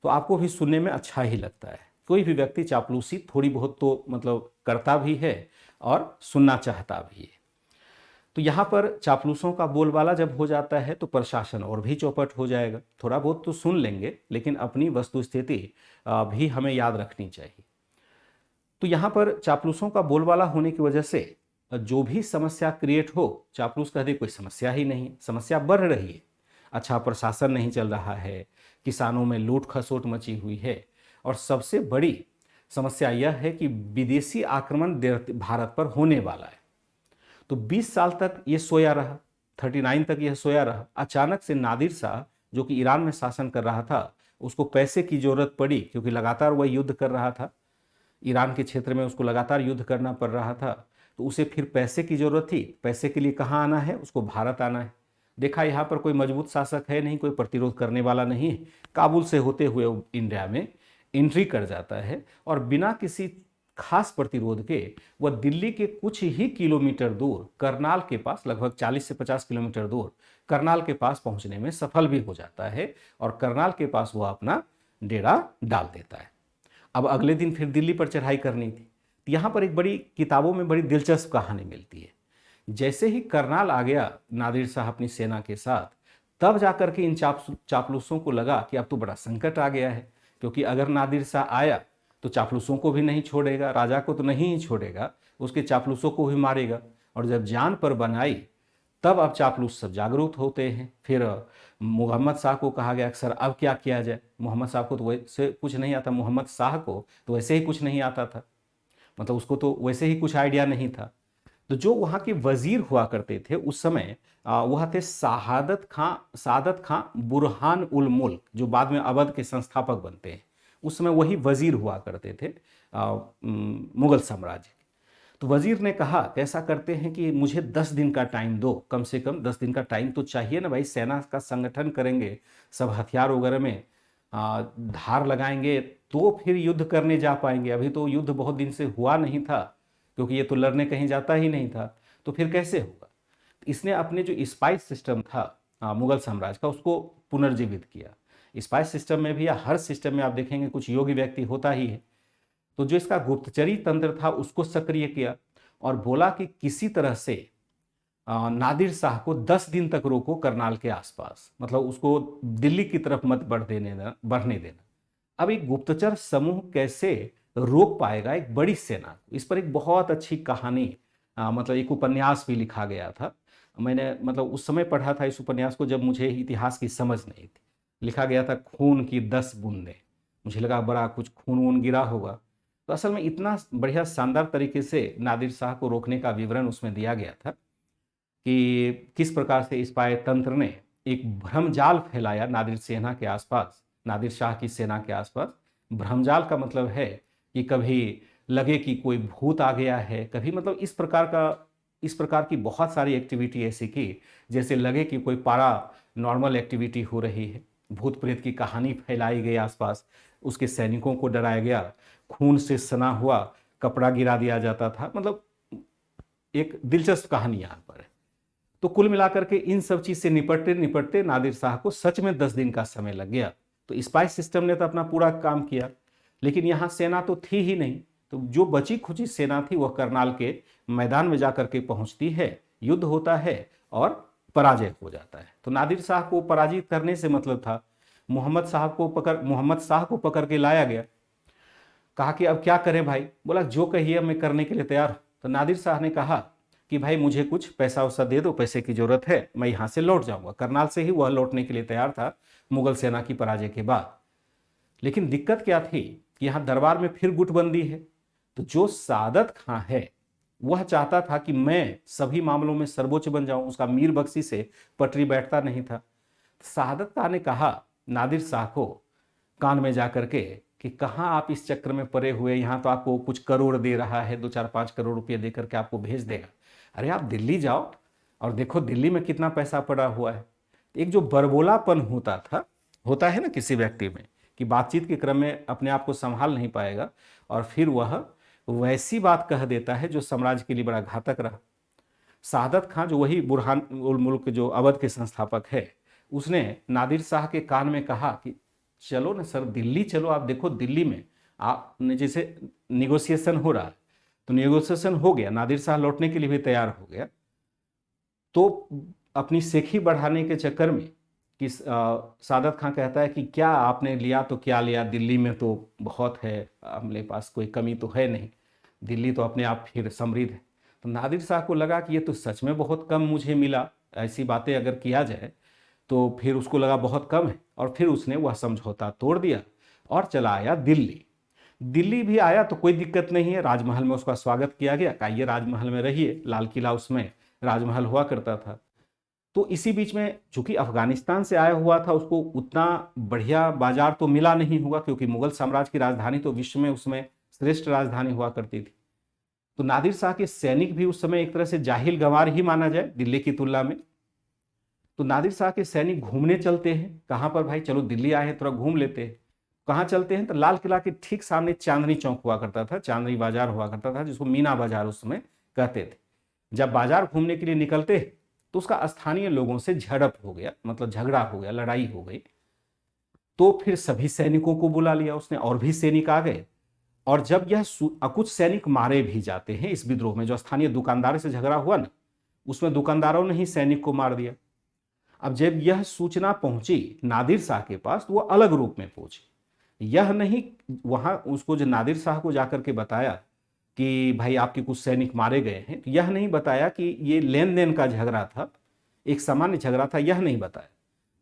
तो आपको भी सुनने में अच्छा ही लगता है। कोई भी व्यक्ति चापलूसी थोड़ी बहुत तो मतलब करता भी है और सुनना चाहता भी है। तो यहाँ पर चापलूसों का बोलबाला जब हो जाता है तो प्रशासन और भी चौपट हो जाएगा। थोड़ा बहुत तो सुन लेंगे लेकिन अपनी वस्तुस्थिति भी हमें याद रखनी चाहिए। तो यहाँ पर चापलूसों का बोलबाला होने की वजह से जो भी समस्या क्रिएट हो, चापलूस कहते कोई समस्या ही नहीं, समस्या बढ़ रही है। अच्छा प्रशासन नहीं चल रहा है, किसानों में लूट खसोट मची हुई है, और सबसे बड़ी समस्या यह है कि विदेशी आक्रमण भारत पर होने वाला है। तो 20 साल तक ये सोया रहा, 39 तक यह सोया रहा। अचानक से नादिर शाह जो कि ईरान में शासन कर रहा था, उसको पैसे की जरूरत पड़ी, क्योंकि लगातार वह युद्ध कर रहा था ईरान के क्षेत्र में, उसको लगातार युद्ध करना पड़ रहा था। तो उसे फिर पैसे की जरूरत थी। पैसे के लिए कहाँ आना है? उसको भारत आना है। देखा यहाँ पर कोई मजबूत शासक है नहीं, कोई प्रतिरोध करने वाला नहीं है। काबुल से होते हुए इंडिया में एंट्री कर जाता है और बिना किसी खास प्रतिरोध के वह दिल्ली के कुछ ही किलोमीटर दूर करनाल के पास, लगभग 40 से 50 किलोमीटर दूर करनाल के पास पहुंचने में सफल भी हो जाता है, और करनाल के पास वह अपना डेरा डाल देता है। अब अगले दिन फिर दिल्ली पर चढ़ाई करनी थी। यहाँ पर एक बड़ी किताबों में बड़ी दिलचस्प कहानी मिलती है। जैसे ही करनाल आ गया नादिर शाह अपनी सेना के साथ, तब जाकर के इन चापलूसों को लगा कि अब तो बड़ा संकट आ गया है, क्योंकि अगर नादिर शाह आया तो चापलूसों को भी नहीं छोड़ेगा, राजा को तो नहीं ही छोड़ेगा, उसके चापलूसों को भी मारेगा। और जब जान पर बनाई तब अब चापलूस सब जागरूक होते हैं। फिर मोहम्मद शाह को कहा गया सर अब क्या किया जाए। मोहम्मद शाह को तो वैसे कुछ नहीं आता, मोहम्मद शाह को तो वैसे ही कुछ नहीं आता था, मतलब उसको तो वैसे ही कुछ आइडिया नहीं था। तो जो वहाँ के वजीर हुआ करते थे उस समय, वह थे सादत खां बुरहान उल मुल्क, जो बाद में अवध के संस्थापक बनते हैं। उस समय वही वजीर हुआ करते थे मुगल साम्राज्य। तो वजीर ने कहा कैसा करते हैं कि मुझे 10 दिन का टाइम दो, कम से कम 10 दिन का टाइम तो चाहिए ना भाई, सेना का संगठन करेंगे, सब हथियार वगैरह में धार लगाएंगे तो फिर युद्ध करने जा पाएंगे। अभी तो युद्ध बहुत दिन से हुआ नहीं था, क्योंकि ये तो लड़ने कहीं जाता ही नहीं था, तो फिर कैसे होगा। इसने अपने जो स्पाइस सिस्टम था मुगल साम्राज्य का, उसको पुनर्जीवित किया। स्पाइस सिस्टम में भी या हर सिस्टम में आप देखेंगे कुछ योगी व्यक्ति होता ही है। तो जो इसका गुप्तचरी तंत्र था उसको सक्रिय किया और बोला कि किसी तरह से नादिर शाह को 10 दिन तक रोको करनाल के आसपास, मतलब उसको दिल्ली की तरफ मत बढ़ने देना। अब एक गुप्तचर समूह कैसे रोक पाएगा एक बड़ी सेना को? इस पर एक बहुत अच्छी कहानी, मतलब एक उपन्यास भी लिखा गया था। मैंने मतलब उस समय पढ़ा था इस उपन्यास को जब मुझे इतिहास की समझ नहीं थी। लिखा गया था खून की 10 बूंदें। मुझे लगा बड़ा कुछ खून वून गिरा होगा। तो असल में इतना बढ़िया शानदार तरीके से नादिर शाह को रोकने का विवरण उसमें दिया गया था कि किस प्रकार से स्पाई तंत्र ने एक भ्रमजाल फैलाया नादिर सेना के आसपास, नादिर शाह की सेना के आसपास। भ्रमजाल का मतलब है कि कभी लगे कि कोई भूत आ गया है, कभी मतलब इस प्रकार की बहुत सारी एक्टिविटी ऐसी की जैसे लगे कि कोई पारा नॉर्मल एक्टिविटी हो रही है। भूत प्रेत की कहानी फैलाई गई आसपास, उसके सैनिकों को डराया गया, खून से सना हुआ कपड़ा गिरा दिया जाता था। मतलब एक दिलचस्प कहानी यहाँ पर है। तो कुल मिलाकर के इन सब चीज से निपटते निपटते नादिर शाह को सच में 10 दिन का समय लग गया। तो स्पाइस सिस्टम ने तो अपना पूरा काम किया, लेकिन यहाँ सेना तो थी ही नहीं। तो जो बची खुची सेना थी वह करनाल के मैदान में जाकर के पहुंचती है, युद्ध होता है और पराजय हो जाता है। तो नादिर शाह को पराजित करने से मतलब था। मोहम्मद शाह को पकड़ के लाया गया। कहा कि अब क्या करें भाई? बोला जो कहिए मैं करने के लिए तैयार हूं। तो नादिर शाह ने कहा कि भाई मुझे कुछ पैसा वैसा दे दो, पैसे की जरूरत है, मैं यहां से लौट जाऊंगा। करनाल से ही वह लौटने के लिए तैयार था मुगल सेना की पराजय के बाद। लेकिन दिक्कत क्या थी कि यहां दरबार में फिर गुटबंदी है। तो जो सादत खां है वह चाहता था कि मैं सभी मामलों में सर्वोच्च बन जाऊं, उसका मीर बख्शी से पटरी बैठता नहीं था। सादत खां ने कहा नादिर शाह को कान में जाकर के कि कहाँ आप इस चक्कर में पड़े हुए, यहाँ तो आपको कुछ करोड़ दे रहा है, 2-4-5 करोड़ रुपये देकर के आपको भेज देगा। अरे आप दिल्ली जाओ और देखो दिल्ली में कितना पैसा पड़ा हुआ है। एक जो बरबोलापन होता है ना किसी व्यक्ति में, कि बातचीत के क्रम में अपने आप को संभाल नहीं पाएगा और फिर वह वैसी बात कह देता है जो साम्राज्य के लिए बड़ा घातक रहा। सादत खां जो वही बुरहान उल मुल्क जो अवध के संस्थापक है, उसने नादिर शाह के कान में कहा कि चलो ना सर दिल्ली चलो, आप देखो दिल्ली में आपने जैसे निगोशिएशन हो रहा है। तो निगोशिएशन हो गया, नादिर शाह लौटने के लिए भी तैयार हो गया। तो अपनी सेखी बढ़ाने के चक्कर में कि सादत खां कहता है कि क्या आपने लिया तो क्या लिया, दिल्ली में तो बहुत है, हमारे पास कोई कमी तो है नहीं, दिल्ली तो अपने आप फिर समृद्ध है। तो नादिर शाह को लगा कि ये तो सच में बहुत कम मुझे मिला, ऐसी बातें अगर किया जाए तो फिर उसको लगा बहुत कम है। और फिर उसने वह समझौता तोड़ दिया और चला आया दिल्ली। दिल्ली भी आया तो कोई दिक्कत नहीं है, राजमहल में उसका स्वागत किया गया, कहिए राजमहल में रहिए, लाल किला उसमें राजमहल हुआ करता था। तो इसी बीच में चूंकि अफगानिस्तान से आया हुआ था, उसको उतना बढ़िया बाजार तो मिला नहीं होगा, क्योंकि मुगल साम्राज्य की राजधानी तो विश्व में उसमें श्रेष्ठ राजधानी हुआ करती थी। तो नादिर शाह के सैनिक भी उस समय एक तरह से जाहिल गंवार ही माना जाए दिल्ली की तुलना में। तो नादिर शाह के सैनिक घूमने चलते हैं, कहाँ पर भाई, चलो दिल्ली आए हैं थोड़ा घूम लेते हैं। कहाँ चलते हैं? तो लाल किला के ठीक सामने चांदनी चौक हुआ करता था, चांदनी बाजार हुआ करता था, जिसको मीना बाजार उस समय कहते थे। जब बाजार घूमने के लिए निकलते तो उसका स्थानीय लोगों से झड़प हो गया, मतलब झगड़ा हो गया, लड़ाई हो गई। तो फिर सभी सैनिकों को बुला लिया उसने और भी सैनिक आ गए। और जब यह कुछ सैनिक मारे भी जाते हैं इस विद्रोह में, जो स्थानीय दुकानदार से झगड़ा हुआ ना, उसमें दुकानदारों ने ही सैनिक को मार दिया। अब जब यह सूचना पहुंची नादिर शाह के पास तो वह अलग रूप में पहुंची। यह नहीं वहां उसको जो नादिर शाह को जाकर के बताया कि भाई आपके कुछ सैनिक मारे गए हैं, तो यह नहीं बताया कि ये लेन देन का झगड़ा था, एक सामान्य झगड़ा था, यह नहीं बताया।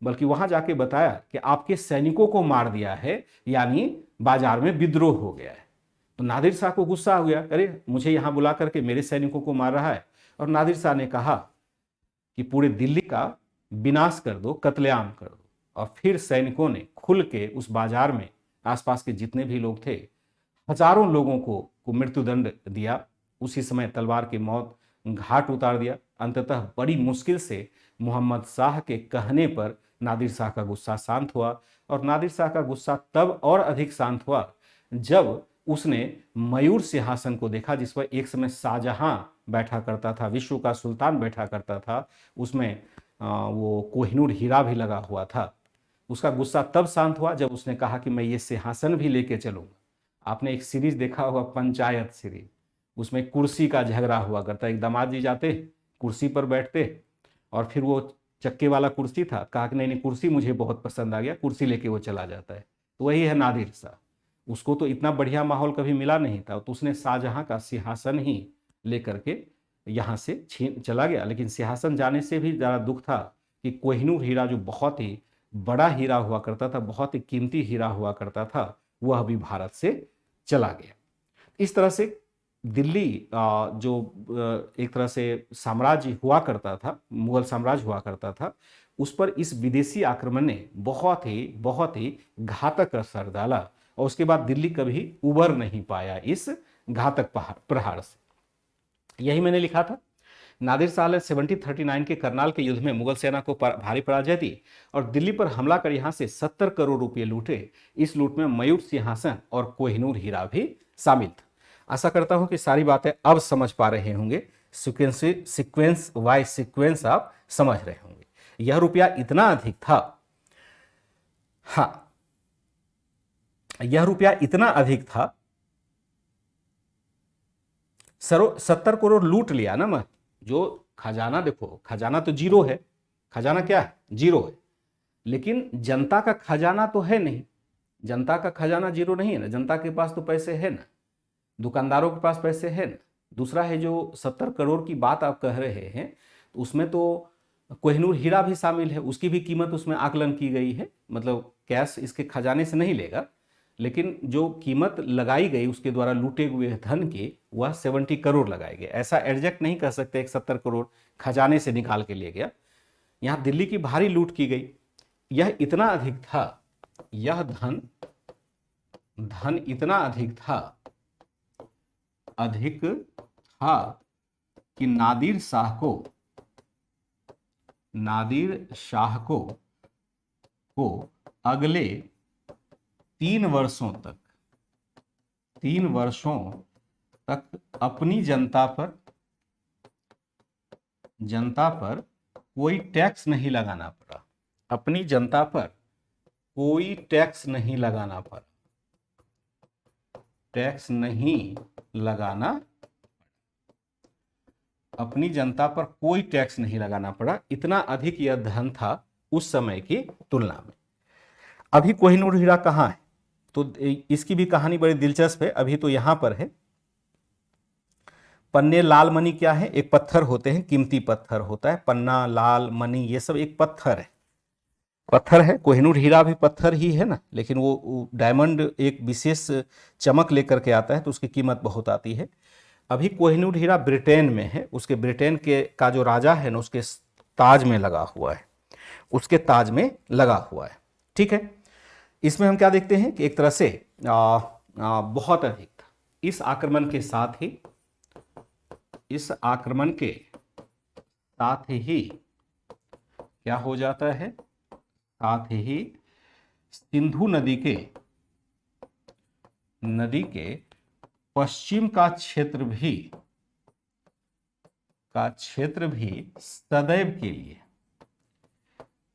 बल्कि वहां जाके बताया कि आपके सैनिकों को मार दिया है, यानी बाजार में विद्रोह हो गया है। तो नादिर शाह को गुस्सा हो गया, अरे मुझे यहां बुला करके मेरे सैनिकों को मार रहा है। और नादिर शाह ने कहा कि पूरे दिल्ली का विनाश कर दो, कत्लेआम कर दो। और फिर सैनिकों ने खुल के उस बाजार में आसपास के जितने भी लोग थे, हजारों लोगों को मृत्युदंड दिया। उसी समय तलवार की मौत घाट उतार दिया। अंततः बड़ी मुश्किल से मोहम्मद शाह के कहने पर नादिर शाह का गुस्सा शांत हुआ। और नादिर शाह का गुस्सा तब और अधिक शांत हुआ जब उसने मयूर सिंहासन को देखा, जिस पर एक समय शाहजहां बैठा करता था, विश्व का सुल्तान बैठा करता था, उसमें वो कोहिनूर हीरा भी लगा हुआ था। उसका गुस्सा तब शांत हुआ जब उसने कहा कि मैं ये सिंहासन भी लेके चलूंगा। आपने एक सीरीज देखा होगा, पंचायत सीरीज, उसमें कुर्सी का झगड़ा हुआ करता। एक दामाद जी जाते, कुर्सी पर बैठते, और फिर वो चक्के वाला कुर्सी था, कहा कि नहीं नहीं कुर्सी मुझे बहुत पसंद आ गया, कुर्सी लेके वो चला जाता है। तो वही है नादिर शाह। उसको तो इतना बढ़िया माहौल कभी मिला नहीं था, तो उसने शाहजहां का सिंहासन ही लेकर के यहाँ से छीन चला गया। लेकिन सिंहासन जाने से भी ज़्यादा दुख था कि कोहिनूर हीरा जो बहुत ही बड़ा हीरा हुआ करता था, बहुत ही कीमती हीरा हुआ करता था, वह अभी भारत से चला गया। इस तरह से दिल्ली जो एक तरह से साम्राज्य हुआ करता था, मुगल साम्राज्य हुआ करता था, उस पर इस विदेशी आक्रमण ने बहुत ही घातक असर डाला, और उसके बाद दिल्ली कभी उबर नहीं पाया इस घातक प्रहार से। यही मैंने लिखा था। नादिर शाह ने 1739 के करनाल के युद्ध में मुगल सेना को भारी पराजय दी और दिल्ली पर हमला कर यहां से 70 करोड़ रुपए लूटे। इस लूट में मयूर सिंहासन और कोहिनूर हीरा भी शामिल था। आशा करता हूं कि सारी बातें अब समझ पा रहे होंगे, सीक्वेंस बाय सीक्वेंस आप समझ रहे होंगे। यह रुपया इतना अधिक था, हाँ, यह रुपया इतना अधिक था, 70 करोड़ लूट लिया ना। मैं जो खजाना, देखो खजाना तो जीरो है, खजाना क्या है, जीरो है, लेकिन जनता का खजाना तो है नहीं। जनता का खजाना जीरो नहीं है ना, जनता के पास तो पैसे है ना, दुकानदारों के पास पैसे है ना। दूसरा है जो 70 करोड़ की बात आप कह रहे हैं, तो उसमें तो कोहिनूर हीरा भी शामिल है, उसकी भी कीमत उसमें आकलन की गई है। मतलब कैश इसके खजाने से नहीं लेगा, लेकिन जो कीमत लगाई गई उसके द्वारा लूटे हुए धन की, वह 70 करोड़ लगाए गए। ऐसा एडजस्ट नहीं कर सकते एक 70 करोड़ खजाने से निकाल के ले गया। यहाँ दिल्ली की भारी लूट की गई। यह इतना अधिक था, यह धन इतना अधिक था कि नादिर शाह को अगले 3 वर्षों तक अपनी जनता पर कोई टैक्स नहीं लगाना पड़ा। अपनी जनता पर कोई टैक्स नहीं लगाना पड़ा, टैक्स नहीं लगाना, अपनी जनता पर कोई टैक्स नहीं लगाना पड़ा। इतना अधिक यह धन था उस समय की तुलना में। अभी कोहिनूर हीरा कहाँ है, तो इसकी भी कहानी बड़ी दिलचस्प है। अभी तो यहां पर है। पन्ने लाल मणि क्या है, एक पत्थर होते हैं, कीमती पत्थर होता है। पन्ना, लाल मणि, ये सब एक पत्थर है। कोहिनूर हीरा भी पत्थर ही है ना, लेकिन वो डायमंड एक विशेष चमक लेकर के आता है, तो उसकी कीमत बहुत आती है। अभी कोहिनूर हीरा ब्रिटेन में है, उसके ब्रिटेन का जो राजा है ना, उसके ताज में लगा हुआ है, ठीक है। इसमें हम क्या देखते हैं कि एक तरह से बहुत अधिक था। इस आक्रमण के साथ ही क्या हो जाता है, साथ ही सिंधु नदी के पश्चिम का क्षेत्र भी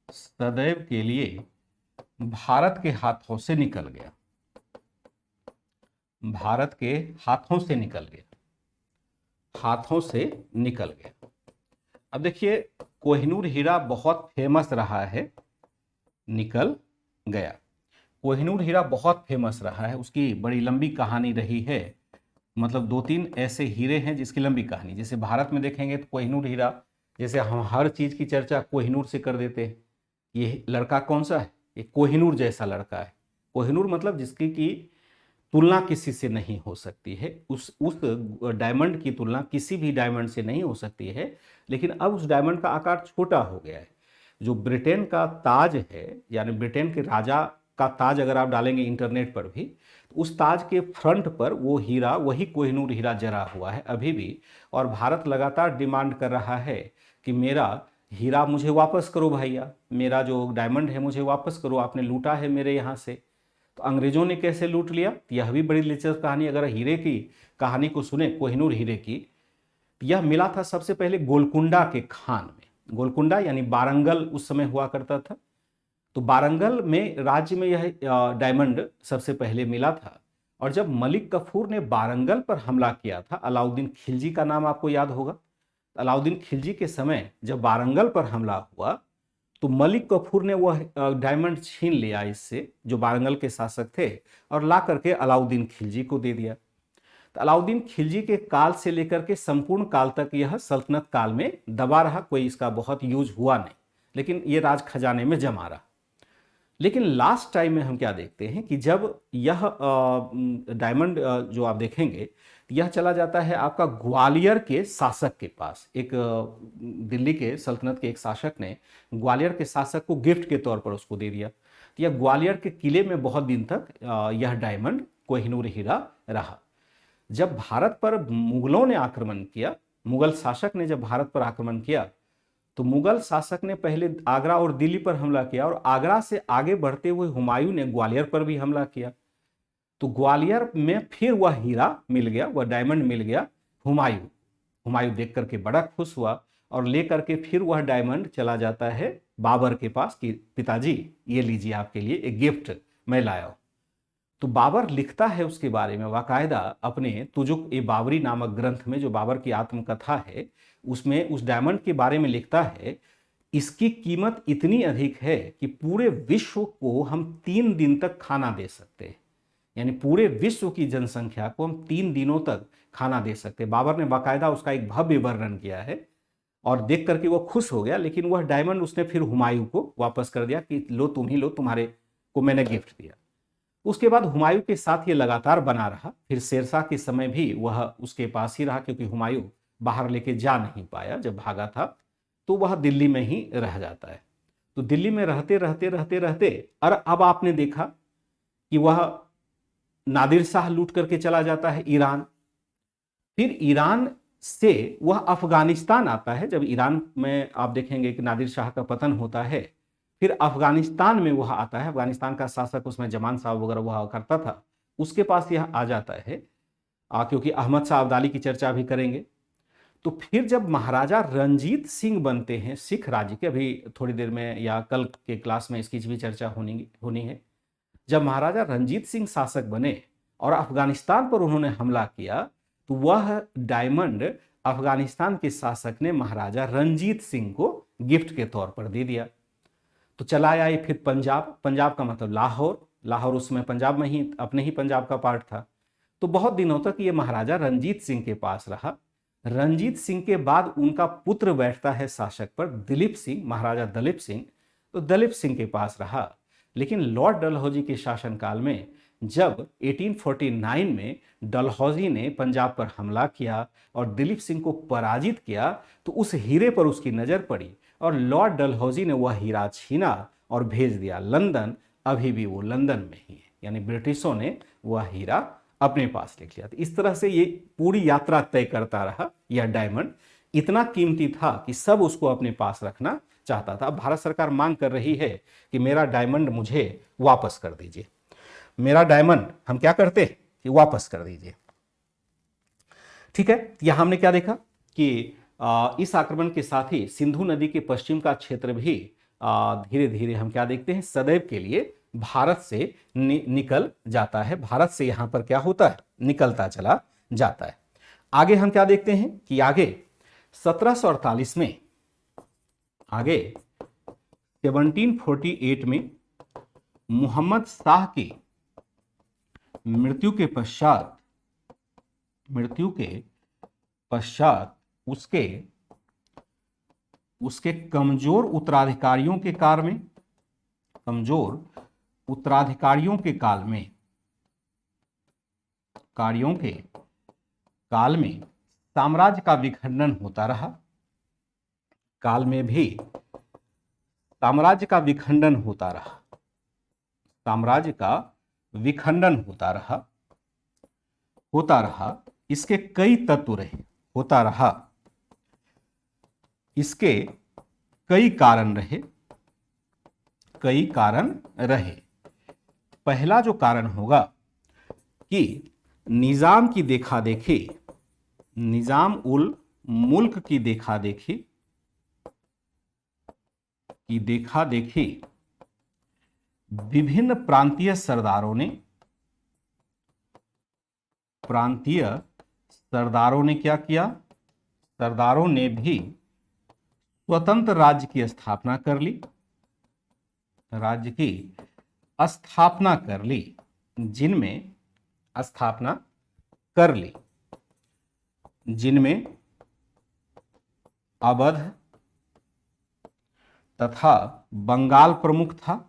सदैव के लिए भारत के हाथों से निकल गया। अब देखिए, कोहिनूर हीरा बहुत फेमस रहा है, निकल गया। कोहिनूर हीरा बहुत फेमस रहा है, उसकी बड़ी लंबी कहानी रही है। मतलब 2-3 ऐसे हीरे हैं जिसकी लंबी कहानी, जैसे भारत में देखेंगे तो कोहिनूर हीरा, जैसे हम हर चीज की चर्चा कोहिनूर से कर देते हैं। ये लड़का कौन सा है, ये कोहिनूर जैसा लड़का है। कोहिनूर मतलब जिसकी की तुलना किसी से नहीं हो सकती है, उस डायमंड की तुलना किसी भी डायमंड से नहीं हो सकती है। लेकिन अब उस डायमंड का आकार छोटा हो गया है। जो ब्रिटेन का ताज है, यानी ब्रिटेन के राजा का ताज अगर आप डालेंगे इंटरनेट पर भी, तो उस ताज के फ्रंट पर वो हीरा, वही कोहिनूर हीरा जरा हुआ है अभी भी। और भारत लगातार डिमांड कर रहा है कि मेरा हीरा मुझे वापस करो भैया, मेरा जो डायमंड है मुझे वापस करो, आपने लूटा है मेरे यहाँ से। तो अंग्रेजों ने कैसे लूट लिया, यह भी बड़ी दिलचस्प कहानी। अगर हीरे की कहानी को सुने, कोहिनूर हीरे की, यह मिला था सबसे पहले गोलकुंडा के खान में। गोलकुंडा यानी वारंगल उस समय हुआ करता था। तो वारंगल में राज्य में यह डायमंड सबसे पहले मिला था। और जब मलिक कफूर ने वारंगल पर हमला किया था, अलाउद्दीन खिलजी का नाम आपको याद होगा, अलाउद्दीन खिलजी के समय जब वारंगल पर हमला हुआ तो मलिक कफूर ने वह डायमंड छीन लिया इससे, जो वारंगल के शासक थे, और ला करके अलाउद्दीन खिलजी को दे दिया। तो अलाउद्दीन खिलजी के काल से लेकर के संपूर्ण काल तक यह सल्तनत काल में दबा रहा, कोई इसका बहुत यूज हुआ नहीं, लेकिन ये राज खजाने में जमा रहा। लेकिन लास्ट टाइम में हम क्या देखते हैं कि जब यह डायमंड जो आप देखेंगे, यह चला जाता है आपका ग्वालियर के शासक के पास। एक दिल्ली के सल्तनत के एक शासक ने ग्वालियर के शासक को गिफ्ट के तौर पर उसको दे दिया। तो यह ग्वालियर के किले में बहुत दिन तक यह डायमंड कोहिनूर हीरा रहा। जब भारत पर मुगलों ने आक्रमण किया, मुगल शासक ने जब भारत पर आक्रमण किया, तो मुगल शासक ने पहले आगरा और दिल्ली पर हमला किया, और आगरा से आगे बढ़ते हुए हुमायूं ने ग्वालियर पर भी हमला किया। तो ग्वालियर में फिर वह हीरा मिल गया, वह डायमंड मिल गया हुमायूं देख करके बड़ा खुश हुआ, और लेकर के फिर वह डायमंड चला जाता है बाबर के पास कि पिताजी ये लीजिए आपके लिए एक गिफ्ट मैं लाया हूं। तो बाबर लिखता है उसके बारे में बाकायदा अपने तुजुक ए बाबरी नामक ग्रंथ में, जो बाबर की आत्मकथा है, उसमें उस डायमंड के बारे में लिखता है, इसकी कीमत इतनी अधिक है कि पूरे विश्व को हम 3 दिन तक खाना दे सकते हैं। यानी पूरे विश्व की जनसंख्या को हम 3 दिनों तक खाना दे सकते हैं। बाबर ने बाकायदा उसका एक भव्य वर्णन किया है, और देख करके वो खुश हो गया। लेकिन वह डायमंड उसने फिर हुमायूं को वापस कर दिया कि लो तुम ही लो, तुम्हारे को मैंने गिफ्ट दिया। उसके बाद हुमायूं के साथ ये लगातार बना रहा। फिर शेरशाह के समय भी वह उसके पास ही रहा, क्योंकि हुमायूं बाहर लेके जा नहीं पाया, जब भागा था तो वह दिल्ली में ही रह जाता है। तो दिल्ली में रहते रहते रहते रहते और अब आपने देखा कि वह नादिर शाह लूट करके चला जाता है ईरान। फिर ईरान से वह अफगानिस्तान आता है। जब ईरान में आप देखेंगे कि नादिर शाह का पतन होता है, फिर अफगानिस्तान में वह आता है। अफगानिस्तान का शासक उसमें जमान साहब वगैरह वह करता था, उसके पास यह आ जाता है, क्योंकि अहमद शाह अब्दाली की चर्चा भी करेंगे। तो फिर जब महाराजा रंजीत सिंह बनते हैं सिख राज्य के, अभी थोड़ी देर में या कल के क्लास में इसकी भी चर्चा होनी है। जब महाराजा रंजीत सिंह शासक बने और अफगानिस्तान पर उन्होंने हमला किया, तो वह डायमंड अफगानिस्तान के शासक ने महाराजा रंजीत सिंह को गिफ्ट के तौर पर दे दिया। तो चला आए फिर पंजाब का मतलब लाहौर उसमें पंजाब में ही, अपने ही पंजाब का पार्ट था। तो बहुत दिनों तक ये महाराजा रंजीत सिंह के पास रहा। रंजीत सिंह के बाद उनका पुत्र बैठता है शासक पर, दिलीप सिंह, महाराजा दलीप सिंह। तो दलीप सिंह के पास रहा। लेकिन लॉर्ड डलहौजी के शासनकाल में जब 1849 में डलहौजी ने पंजाब पर हमला किया और दिलीप सिंह को पराजित किया, तो उस हीरे पर उसकी नजर पड़ी और लॉर्ड डलहौजी ने वह हीरा छीना और भेज दिया लंदन। अभी भी वो लंदन में ही है, यानी ब्रिटिशों ने वह हीरा अपने पास लिख लिया। तो इस तरह से ये पूरी यात्रा तय करता रहा। यह डायमंड इतना कीमती था कि सब उसको अपने पास रखना चाहता था। अब भारत सरकार मांग कर रही है कि मेरा डायमंड मुझे वापस कर दीजिए, मेरा डायमंड हम क्या करते कि वापस कर दीजिए। ठीक है, यहां हमने क्या देखा कि इस आक्रमण के साथ ही सिंधु नदी के पश्चिम का क्षेत्र भी धीरे धीरे हम क्या देखते हैं, सदैव के लिए भारत से निकल जाता है। भारत से यहां पर क्या होता है, निकलता चला जाता है। आगे हम क्या देखते हैं कि आगे 1748 में, आगे 1748 में मोहम्मद शाह की मृत्यु के पश्चात उसके कमजोर उत्तराधिकारियों के काल में साम्राज्य का विखंडन होता रहा। काल में भी साम्राज्य का विखंडन होता रहा। इसके कई तत्व रहे, होता रहा। इसके कई कारण रहे। पहला जो कारण होगा कि निजाम की देखा देखी, निजाम उल मुल्क की देखा देखी विभिन्न प्रांतीय सरदारों ने क्या किया? सरदारों ने भी स्वतंत्र राज्य की स्थापना कर ली, जिनमें अवध तथा बंगाल प्रमुख था।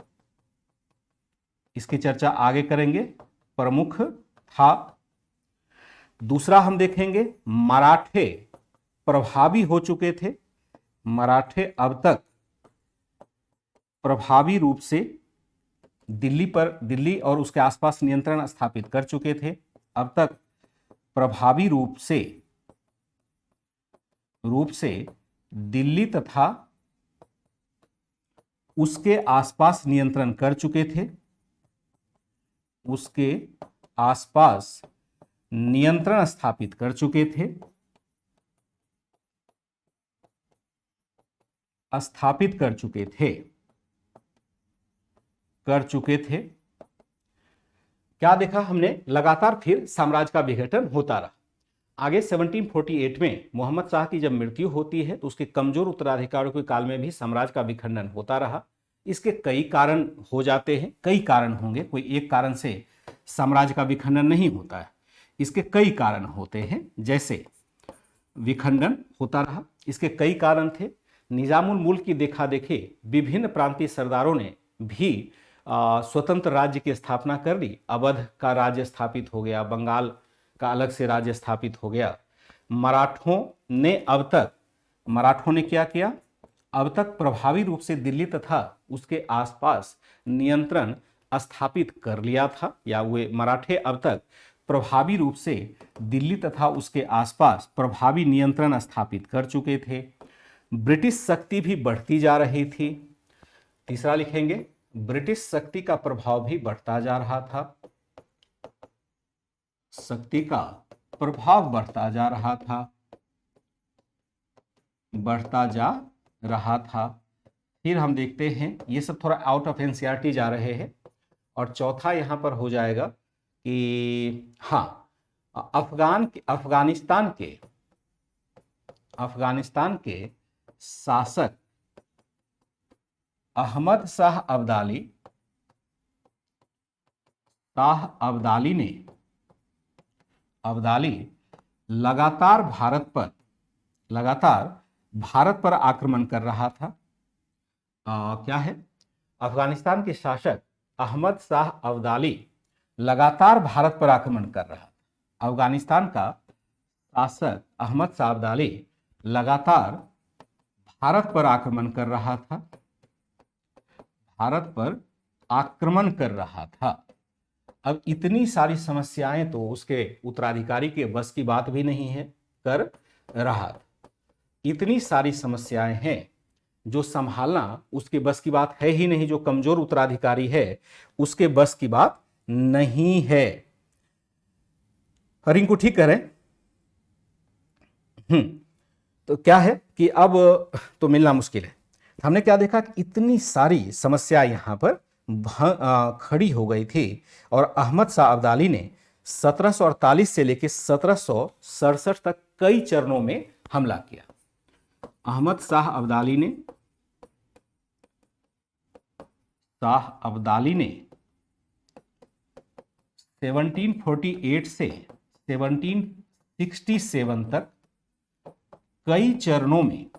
इसकी चर्चा आगे करेंगे, प्रमुख था। दूसरा हम देखेंगे, मराठे प्रभावी हो चुके थे। मराठे अब तक प्रभावी रूप से दिल्ली और उसके आसपास नियंत्रण स्थापित कर चुके थे। अब तक प्रभावी रूप से दिल्ली तथा उसके आसपास नियंत्रण कर चुके थे। उसके आसपास नियंत्रण स्थापित कर चुके थे। क्या देखा हमने? लगातार फिर साम्राज्य का विघटन होता रहा। आगे 1748 में मोहम्मद शाह की जब मृत्यु होती है तो उसके कमजोर उत्तराधिकारियों के काल में भी साम्राज्य का विखंडन होता रहा। इसके कई कारण हो जाते हैं, कई कारण होंगे, कोई एक कारण से साम्राज्य का विखंडन नहीं होता है। इसके कई कारण होते हैं। जैसे विखंडन होता रहा, इसके कई कारण थे। निजामुल मुल्क की देखा देखी विभिन्न प्रांतीय सरदारों ने भी स्वतंत्र राज्य की स्थापना कर ली। अवध का राज्य स्थापित हो गया, बंगाल का अलग से राज्य स्थापित हो गया। मराठों ने क्या किया? अब तक प्रभावी रूप से दिल्ली तथा उसके आसपास नियंत्रण स्थापित कर लिया था, या वे मराठे अब तक प्रभावी रूप से दिल्ली तथा उसके आसपास प्रभावी नियंत्रण स्थापित कर चुके थे। ब्रिटिश शक्ति भी बढ़ती जा रही थी। तीसरा लिखेंगे, ब्रिटिश शक्ति का प्रभाव भी बढ़ता जा रहा था। फिर हम देखते हैं, ये सब थोड़ा आउट ऑफ एनसीईआरटी जा रहे हैं। और चौथा यहां पर हो जाएगा कि हाँ, अफगानिस्तान के शासक अहमद शाह अब्दाली लगातार भारत पर आक्रमण कर रहा था। क्या है? अफगानिस्तान के शासक अहमद शाह अब्दाली लगातार भारत पर आक्रमण कर रहा था। अफगानिस्तान का शासक अहमद शाह अब्दाली लगातार भारत पर आक्रमण कर रहा था। अब इतनी सारी समस्याएं तो उसके उत्तराधिकारी के बस की बात भी नहीं है, कर रहा था। इतनी सारी समस्याएं हैं जो संभालना उसके बस की बात है ही नहीं। जो कमजोर उत्तराधिकारी है उसके बस की बात नहीं है। रिंकू ठीक कह रहे? तो क्या है कि अब तो मिलना मुश्किल है। हमने क्या देखा कि इतनी सारी समस्या यहां पर खड़ी हो गई थी और अहमद शाह अब्दाली ने 1748 से लेकर 1767 तक कई चरणों में हमला किया। अहमद शाह अब्दाली ने 1748 से 1767 तक कई चरणों में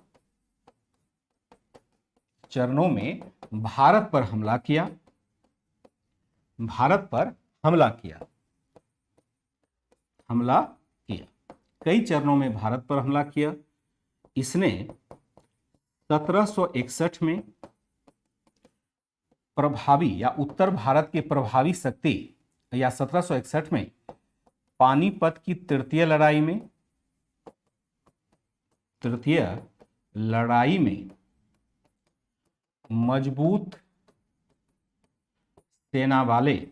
भारत पर हमला किया। कई चरणों में भारत पर हमला किया। इसने 1761 में प्रभावी या उत्तर भारत के प्रभावी शक्ति, या 1761 में पानीपत की तृतीय लड़ाई में मजबूत सेना वाले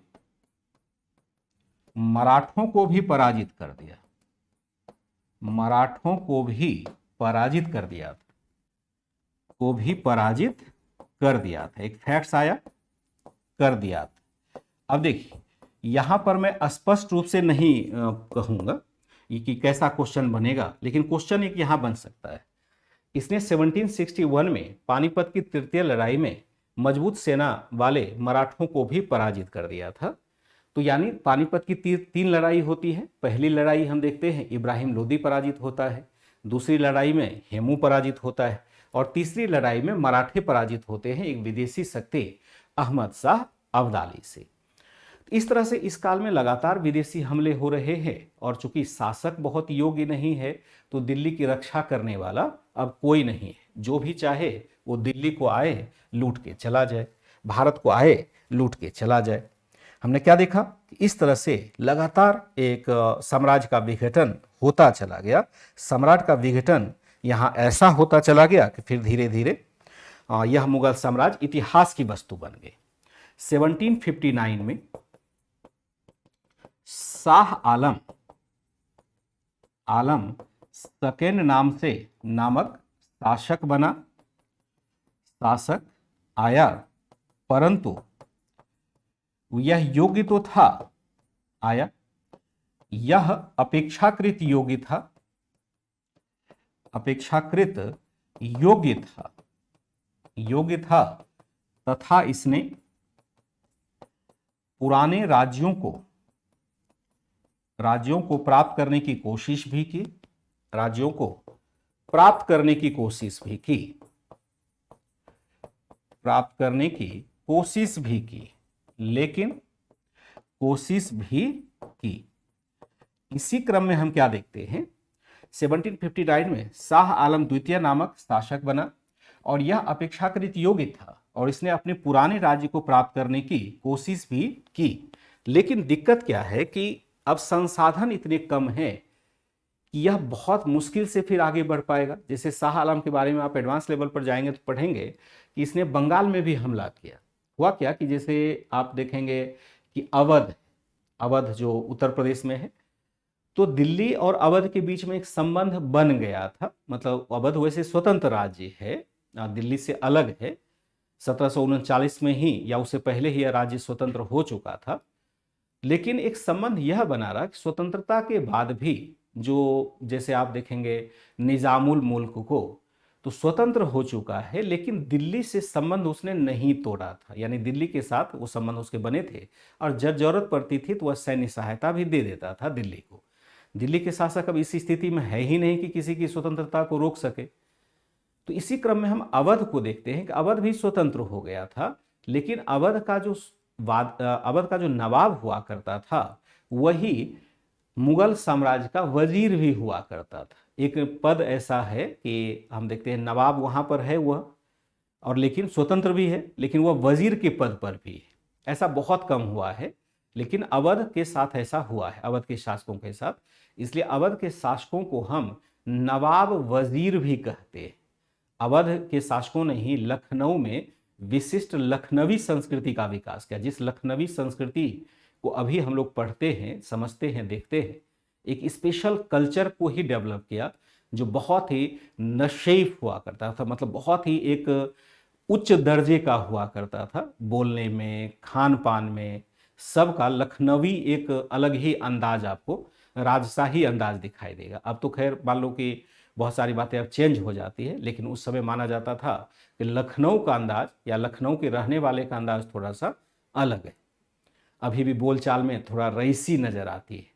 मराठों को भी पराजित कर दिया। पराजित कर दिया था, को भी पराजित कर दिया था। एक फैक्ट्स आया, कर दिया था। अब देखिए यहां पर मैं स्पष्ट रूप से नहीं कहूंगा कि कैसा क्वेश्चन बनेगा, लेकिन क्वेश्चन एक यहां बन सकता है। इसने 1761 में पानीपत की तृतीय लड़ाई में मजबूत सेना वाले मराठों को भी पराजित कर दिया था। तो यानी पानीपत की तीन लड़ाई होती है। पहली लड़ाई हम देखते हैं इब्राहिम लोदी पराजित होता है, दूसरी लड़ाई में हेमू पराजित होता है, और तीसरी लड़ाई में मराठे पराजित होते हैं एक विदेशी शक्ति अहमद शाह अब्दाली से। इस तरह से इस काल में लगातार विदेशी हमले हो रहे हैं, और चूंकि शासक बहुत योग्य नहीं है तो दिल्ली की रक्षा करने वाला अब कोई नहीं है। जो भी चाहे वो दिल्ली को आए लूट के चला जाए, भारत को आए लूट के चला जाए। हमने क्या देखा कि इस तरह से लगातार एक साम्राज्य का विघटन होता चला गया। सम्राट का विघटन यहाँ ऐसा होता चला गया कि फिर धीरे धीरे यह मुगल साम्राज्य इतिहास की वस्तु बन गए। 1759 में शाह आलम सेकेंड नामक शासक बना, शासक आया, परंतु यह योग्य तो था, आया, यह अपेक्षाकृत योग्य था तथा इसने पुराने राज्यों को प्राप्त करने की कोशिश भी की, लेकिन कोशिश भी की। इसी क्रम में हम क्या देखते हैं, 1759 में शाह आलम द्वितीय नामक शासक बना और यह अपेक्षाकृत योग्य था और इसने अपने पुराने राज्य को प्राप्त करने की कोशिश भी की। लेकिन दिक्कत क्या है कि अब संसाधन इतने कम हैं कि यह बहुत मुश्किल से फिर आगे बढ़ पाएगा। जैसे शाह आलम के बारे में आप एडवांस लेवल पर जाएंगे तो पढ़ेंगे कि इसने बंगाल में भी हमला किया। हुआ क्या कि जैसे आप देखेंगे कि अवध जो उत्तर प्रदेश में है, तो दिल्ली और अवध के बीच में एक संबंध बन गया था। मतलब अवध वैसे स्वतंत्र राज्य है, दिल्ली से अलग है। 1739 में ही या उससे पहले ही यह राज्य स्वतंत्र हो चुका था, लेकिन एक संबंध यह बना रहा कि स्वतंत्रता के बाद भी जो, जैसे आप देखेंगे निजामुल मुल्क को तो स्वतंत्र हो चुका है, लेकिन दिल्ली से संबंध उसने नहीं तोड़ा था। यानी दिल्ली के साथ वो संबंध उसके बने थे और जब जरूरत पड़ती थी तो वह सैन्य सहायता भी दे देता था दिल्ली को। दिल्ली के शासक अब इस स्थिति में है ही नहीं कि किसी की स्वतंत्रता को रोक सके। तो इसी क्रम में हम अवध को देखते हैं कि अवध भी स्वतंत्र हो गया था, लेकिन अवध का जो नवाब हुआ करता था वही मुगल साम्राज्य का वजीर भी हुआ करता था। एक पद ऐसा है कि हम देखते हैं नवाब वहां पर है वह, और लेकिन स्वतंत्र भी है, लेकिन वह वजीर के पद पर भी है। ऐसा बहुत कम हुआ है, लेकिन अवध के साथ ऐसा हुआ है, अवध के शासकों के साथ। इसलिए अवध के शासकों को हम नवाब वजीर भी कहते हैं। अवध के शासकों ने ही लखनऊ में विशिष्ट लखनवी संस्कृति का विकास किया। जिस लखनवी संस्कृति को अभी हम लोग पढ़ते हैं, समझते हैं, देखते हैं, एक स्पेशल कल्चर को ही डेवलप किया जो बहुत ही नशेफ हुआ करता था। मतलब बहुत ही एक उच्च दर्जे का हुआ करता था, बोलने में, खान पान में, सबका लखनवी एक अलग ही अंदाज, आपको राजशाही अंदाज दिखाई देगा। अब तो खैर मान लो कि बहुत सारी बातें अब चेंज हो जाती है, लेकिन उस समय माना जाता था कि लखनऊ का अंदाज या लखनऊ के रहने वाले का अंदाज थोड़ा सा अलग है। अभी भी बोलचाल में थोड़ा रईसी नजर आती है।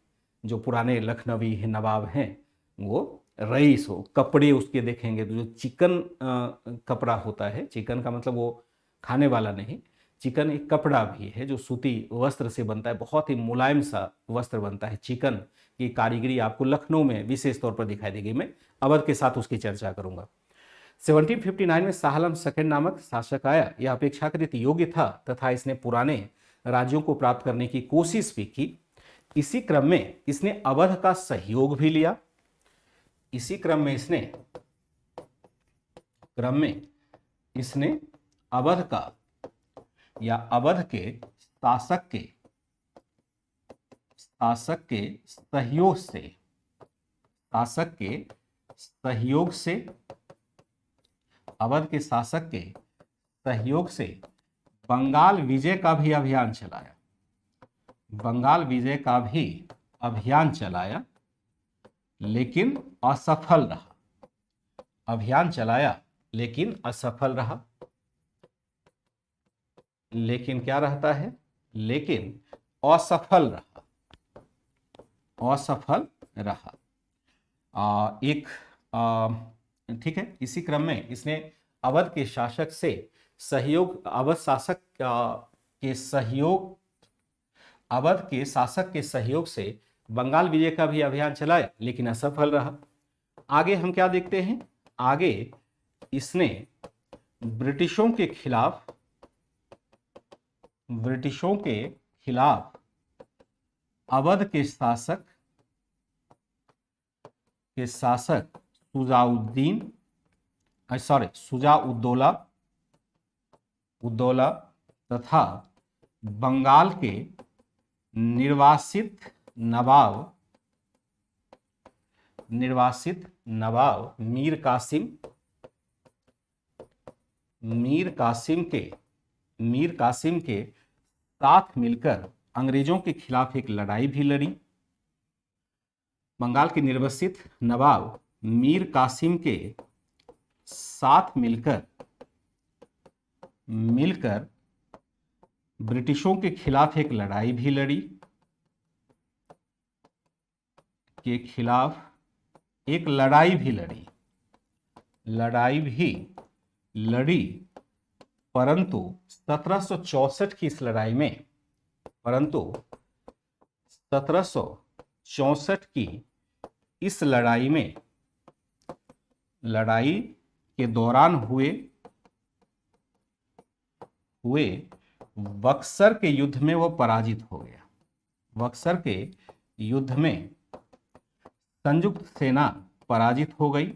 जो पुराने लखनवी नवाब हैं वो रईस हो। कपड़े उसके देखेंगे तो जो चिकन कपड़ा होता है, चिकन का मतलब वो खाने वाला नहीं, चिकन एक कपड़ा भी है जो सूती वस्त्र से बनता है, बहुत ही मुलायम सा वस्त्र बनता है। चिकन की कारीगरी आपको लखनऊ में विशेष तौर पर दिखाई देगी। मैं अवध के साथ उसकी चर्चा करूंगा। 1759 में शाह आलम सेकेंड नामक शासक आया। यह अपेक्षाकृत योग्य था तथा इसने पुराने राज्यों को प्राप्त करने की कोशिश भी की। इसी क्रम में इसने अवध का सहयोग भी लिया। इसी क्रम में इसने अवध का या अवध के शासक के सहयोग से सहयोग से, अवध के शासक के सहयोग से बंगाल विजय का भी अभियान चलाया, बंगाल विजय का भी अभियान चलाया, लेकिन असफल रहा। अभियान चलाया लेकिन असफल रहा। लेकिन क्या रहता है? लेकिन असफल रहा, असफल रहा। ठीक है, इसी क्रम में इसने अवध के शासक से सहयोग, अवध शासक के सहयोग, अवध के शासक के सहयोग से बंगाल विजय का भी अभियान चलाया लेकिन असफल रहा। आगे हम क्या देखते हैं? आगे इसने ब्रिटिशों के खिलाफ, ब्रिटिशों के खिलाफ अवध के शासक शुजाउद्दौला तथा बंगाल के निर्वासित नवाब मीर कासिम के साथ मिलकर अंग्रेजों के खिलाफ एक लड़ाई भी लड़ी। बंगाल के निर्वासित नवाब मीर कासिम के साथ मिलकर ब्रिटिशों के खिलाफ एक लड़ाई भी लड़ी, परंतु 1764 की इस लड़ाई में, लड़ाई के दौरान हुए बक्सर के युद्ध में वो पराजित हो गया। बक्सर के युद्ध में संयुक्त सेना पराजित हो गई,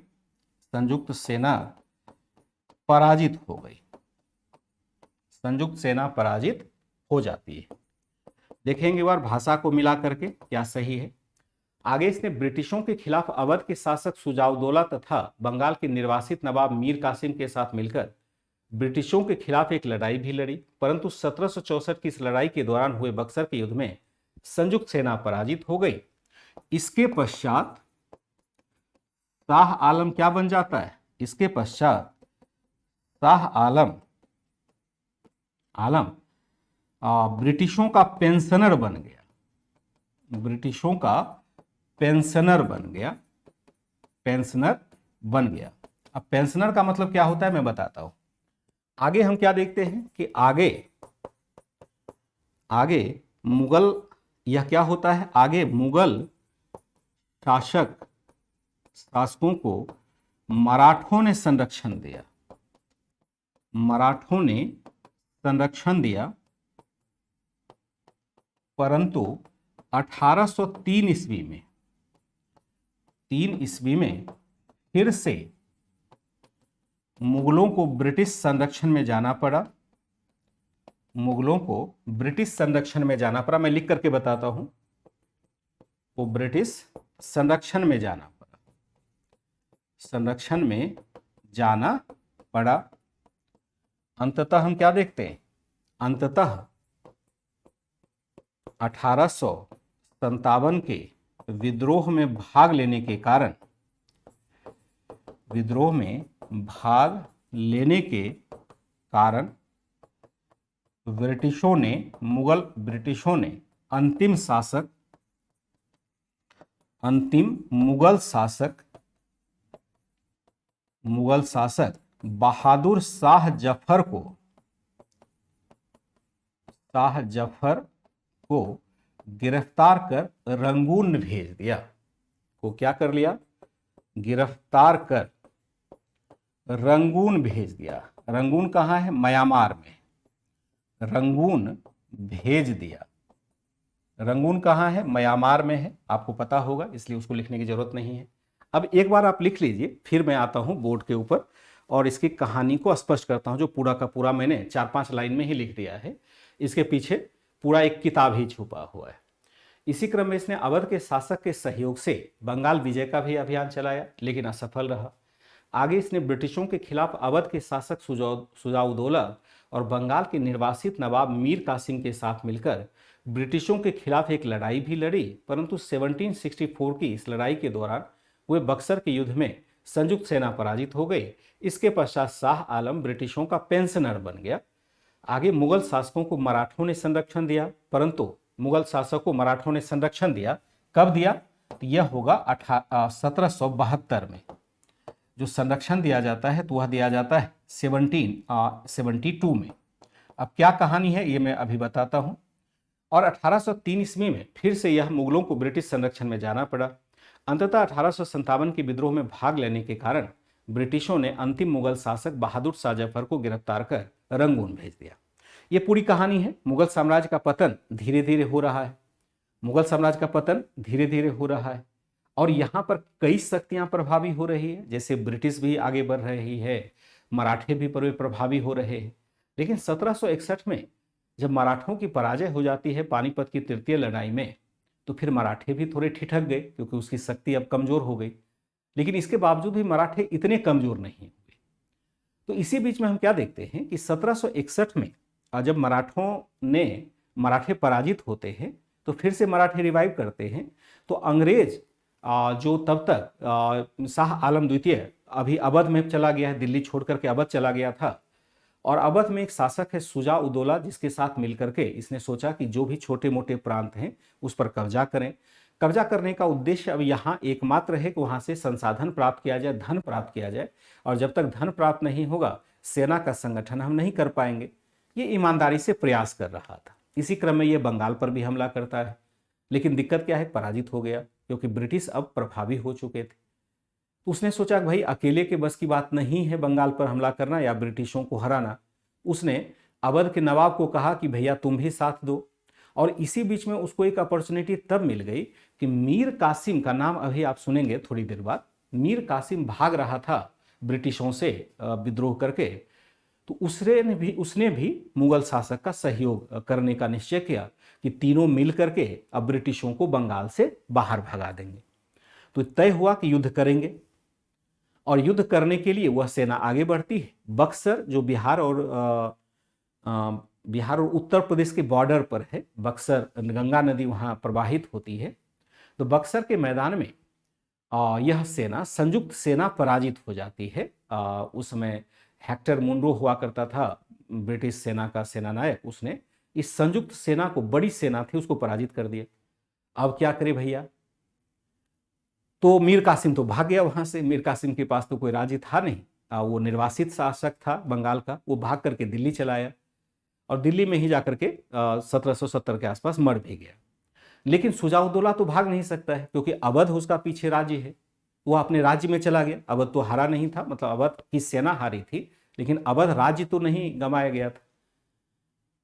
संयुक्त सेना पराजित हो जाती है। देखेंगे एक बार भाषा को मिला करके क्या सही है। आगे इसने ब्रिटिशों के खिलाफ अवध के शासक शुजाउद्दौला तथा बंगाल के निर्वासित नवाब मीर कासिम के साथ मिलकर ब्रिटिशों के खिलाफ एक लड़ाई भी लड़ी, परंतु 1764 की इस लड़ाई के दौरान हुए बक्सर के युद्ध में संयुक्त सेना पराजित हो गई। इसके पश्चात शाह आलम क्या बन जाता है? इसके पश्चात शाह आलम ब्रिटिशों का पेंशनर बन गया, ब्रिटिशों का पेंशनर बन गया। अब पेंशनर का मतलब क्या होता है मैं बताता हूं। आगे हम क्या देखते हैं कि आगे मुगल, यह क्या होता है? आगे मुगल शासकों को मराठों ने संरक्षण दिया, परंतु 1803 ईस्वी में फिर से मुगलों को ब्रिटिश संरक्षण में जाना पड़ा। मैं लिख करके बताता हूं, वो ब्रिटिश संरक्षण में जाना पड़ा। अंततः हम क्या देखते हैं? अंततः 1857 के विद्रोह में भाग लेने के कारण मुगल ब्रिटिशों ने अंतिम मुगल शासक बहादुर शाह जफर को गिरफ्तार कर रंगून भेज दिया। को क्या कर लिया? गिरफ्तार कर रंगून भेज दिया। रंगून कहाँ है? म्यांमार में। रंगून भेज दिया। रंगून कहाँ है? म्यांमार में है, आपको पता होगा, इसलिए उसको लिखने की जरूरत नहीं है। अब एक बार आप लिख लीजिए, फिर मैं आता हूं बोर्ड के ऊपर और इसकी कहानी को स्पष्ट करता हूं, जो पूरा का पूरा मैंने 4-5 लाइन में ही लिख दिया है। इसके पीछे पूरा एक किताब ही छुपा हुआ है। इसी क्रम में इसने अवध के शासक के सहयोग से बंगाल विजय का भी अभियान चलाया, लेकिन असफल रहा। आगे इसने ब्रिटिशों के खिलाफ अवध के शासक सुजाउद्दौला और बंगाल के निर्वासित नवाब मीर कासिम के साथ मिलकर ब्रिटिशों के खिलाफ एक लड़ाई भी लड़ी, परंतु 1764 की इस लड़ाई के दौरान वे बक्सर के युद्ध में संयुक्त सेना पराजित हो गई। इसके पश्चात शाह आलम ब्रिटिशों का पेंशनर बन गया। आगे मुगल शासकों को मराठों ने संरक्षण दिया, परंतु मुगल शासकों को मराठों ने संरक्षण दिया, कब दिया? तो यह होगा 1772 में। जो संरक्षण दिया जाता है तो वह दिया जाता है 1772 में। अब क्या कहानी है ये मैं अभी बताता हूं। और 1803 ईस्वी में फिर से यह मुगलों को ब्रिटिश संरक्षण में जाना पड़ा। अंततः 1857 के विद्रोह में भाग लेने के कारण ब्रिटिशों ने अंतिम मुगल शासक बहादुर शाह जफर को गिरफ्तार कर रंगून भेज दिया। ये पूरी कहानी है। मुगल साम्राज्य का पतन धीरे धीरे हो रहा है, मुगल साम्राज्य का पतन धीरे धीरे हो रहा है और यहाँ पर कई शक्तियां प्रभावी हो रही है, जैसे ब्रिटिश भी आगे बढ़ रही है, मराठे भी प्रभावी हो रहे हैं। लेकिन 1761 में जब मराठों की पराजय हो जाती है पानीपत की तृतीय लड़ाई में, तो फिर मराठे भी थोड़े ठिठक गए क्योंकि उसकी शक्ति अब कमजोर हो गई। लेकिन इसके बावजूद भी मराठे इतने कमजोर नहीं हुए। तो इसी बीच में हम क्या देखते हैं कि 1761 में जब मराठे पराजित होते हैं तो फिर से मराठे रिवाइव करते हैं। तो अंग्रेज जो तब तक शाह आलम द्वितीय अभी अवध में चला गया है, दिल्ली छोड़ करके अवध चला गया था, और अवध में एक शासक है सुजाउद्दौला, जिसके साथ मिलकर के इसने सोचा कि जो भी छोटे मोटे प्रांत हैं उस पर कब्जा करें। कब्जा करने का उद्देश्य अब यहाँ एकमात्र है कि वहाँ से संसाधन प्राप्त किया जाए, धन प्राप्त किया जाए, और जब तक धन प्राप्त नहीं होगा सेना का संगठन हम नहीं कर पाएंगे। ये ईमानदारी से प्रयास कर रहा था। इसी क्रम में ये बंगाल पर भी हमला करता है, लेकिन दिक्कत क्या है, पराजित हो गया क्योंकि ब्रिटिश अब प्रभावी हो चुके थे। तो उसने सोचा कि भाई अकेले के बस की बात नहीं है बंगाल पर हमला करना या ब्रिटिशों को हराना। उसने अवध के नवाब को कहा कि भैया तुम भी साथ दो। और इसी बीच में उसको एक अपॉर्चुनिटी तब मिल गई कि मीर कासिम का नाम अभी आप सुनेंगे थोड़ी देर बाद। मीर कासिम भाग रहा था ब्रिटिशों से विद्रोह करके, तो उसने भी मुगल शासक का सहयोग करने का निश्चय किया कि तीनों मिल करके अब ब्रिटिशों को बंगाल से बाहर भगा देंगे। तो तय हुआ कि युद्ध करेंगे, और युद्ध करने के लिए वह सेना आगे बढ़ती है। बक्सर जो बिहार और उत्तर प्रदेश के बॉर्डर पर है, बक्सर गंगा नदी वहाँ प्रवाहित होती है। तो बक्सर के मैदान में यह सेना संयुक्त सेना पराजित हो जाती है। उस समय हेक्टर मुनरो हुआ करता था ब्रिटिश सेना का सेनानायक। उसने इस संयुक्त सेना को, बड़ी सेना थी, उसको पराजित कर दिया। अब क्या करे भैया? तो मीर कासिम तो भाग गया वहां से। मीर कासिम के पास तो कोई राज्य था नहीं, वो निर्वासित शासक था बंगाल का। वो भाग करके दिल्ली चला आया और दिल्ली में ही जाकर के 1770 के आसपास मर भी गया। लेकिन सुजाउद्दौला तो भाग नहीं सकता है क्योंकि अवध उसका पीछे राज्य है। वो अपने राज्य में चला गया। अवध तो हारा नहीं था, मतलब अवध की सेना हारी थी, लेकिन अवध राज्य तो नहीं गंवाया गया था।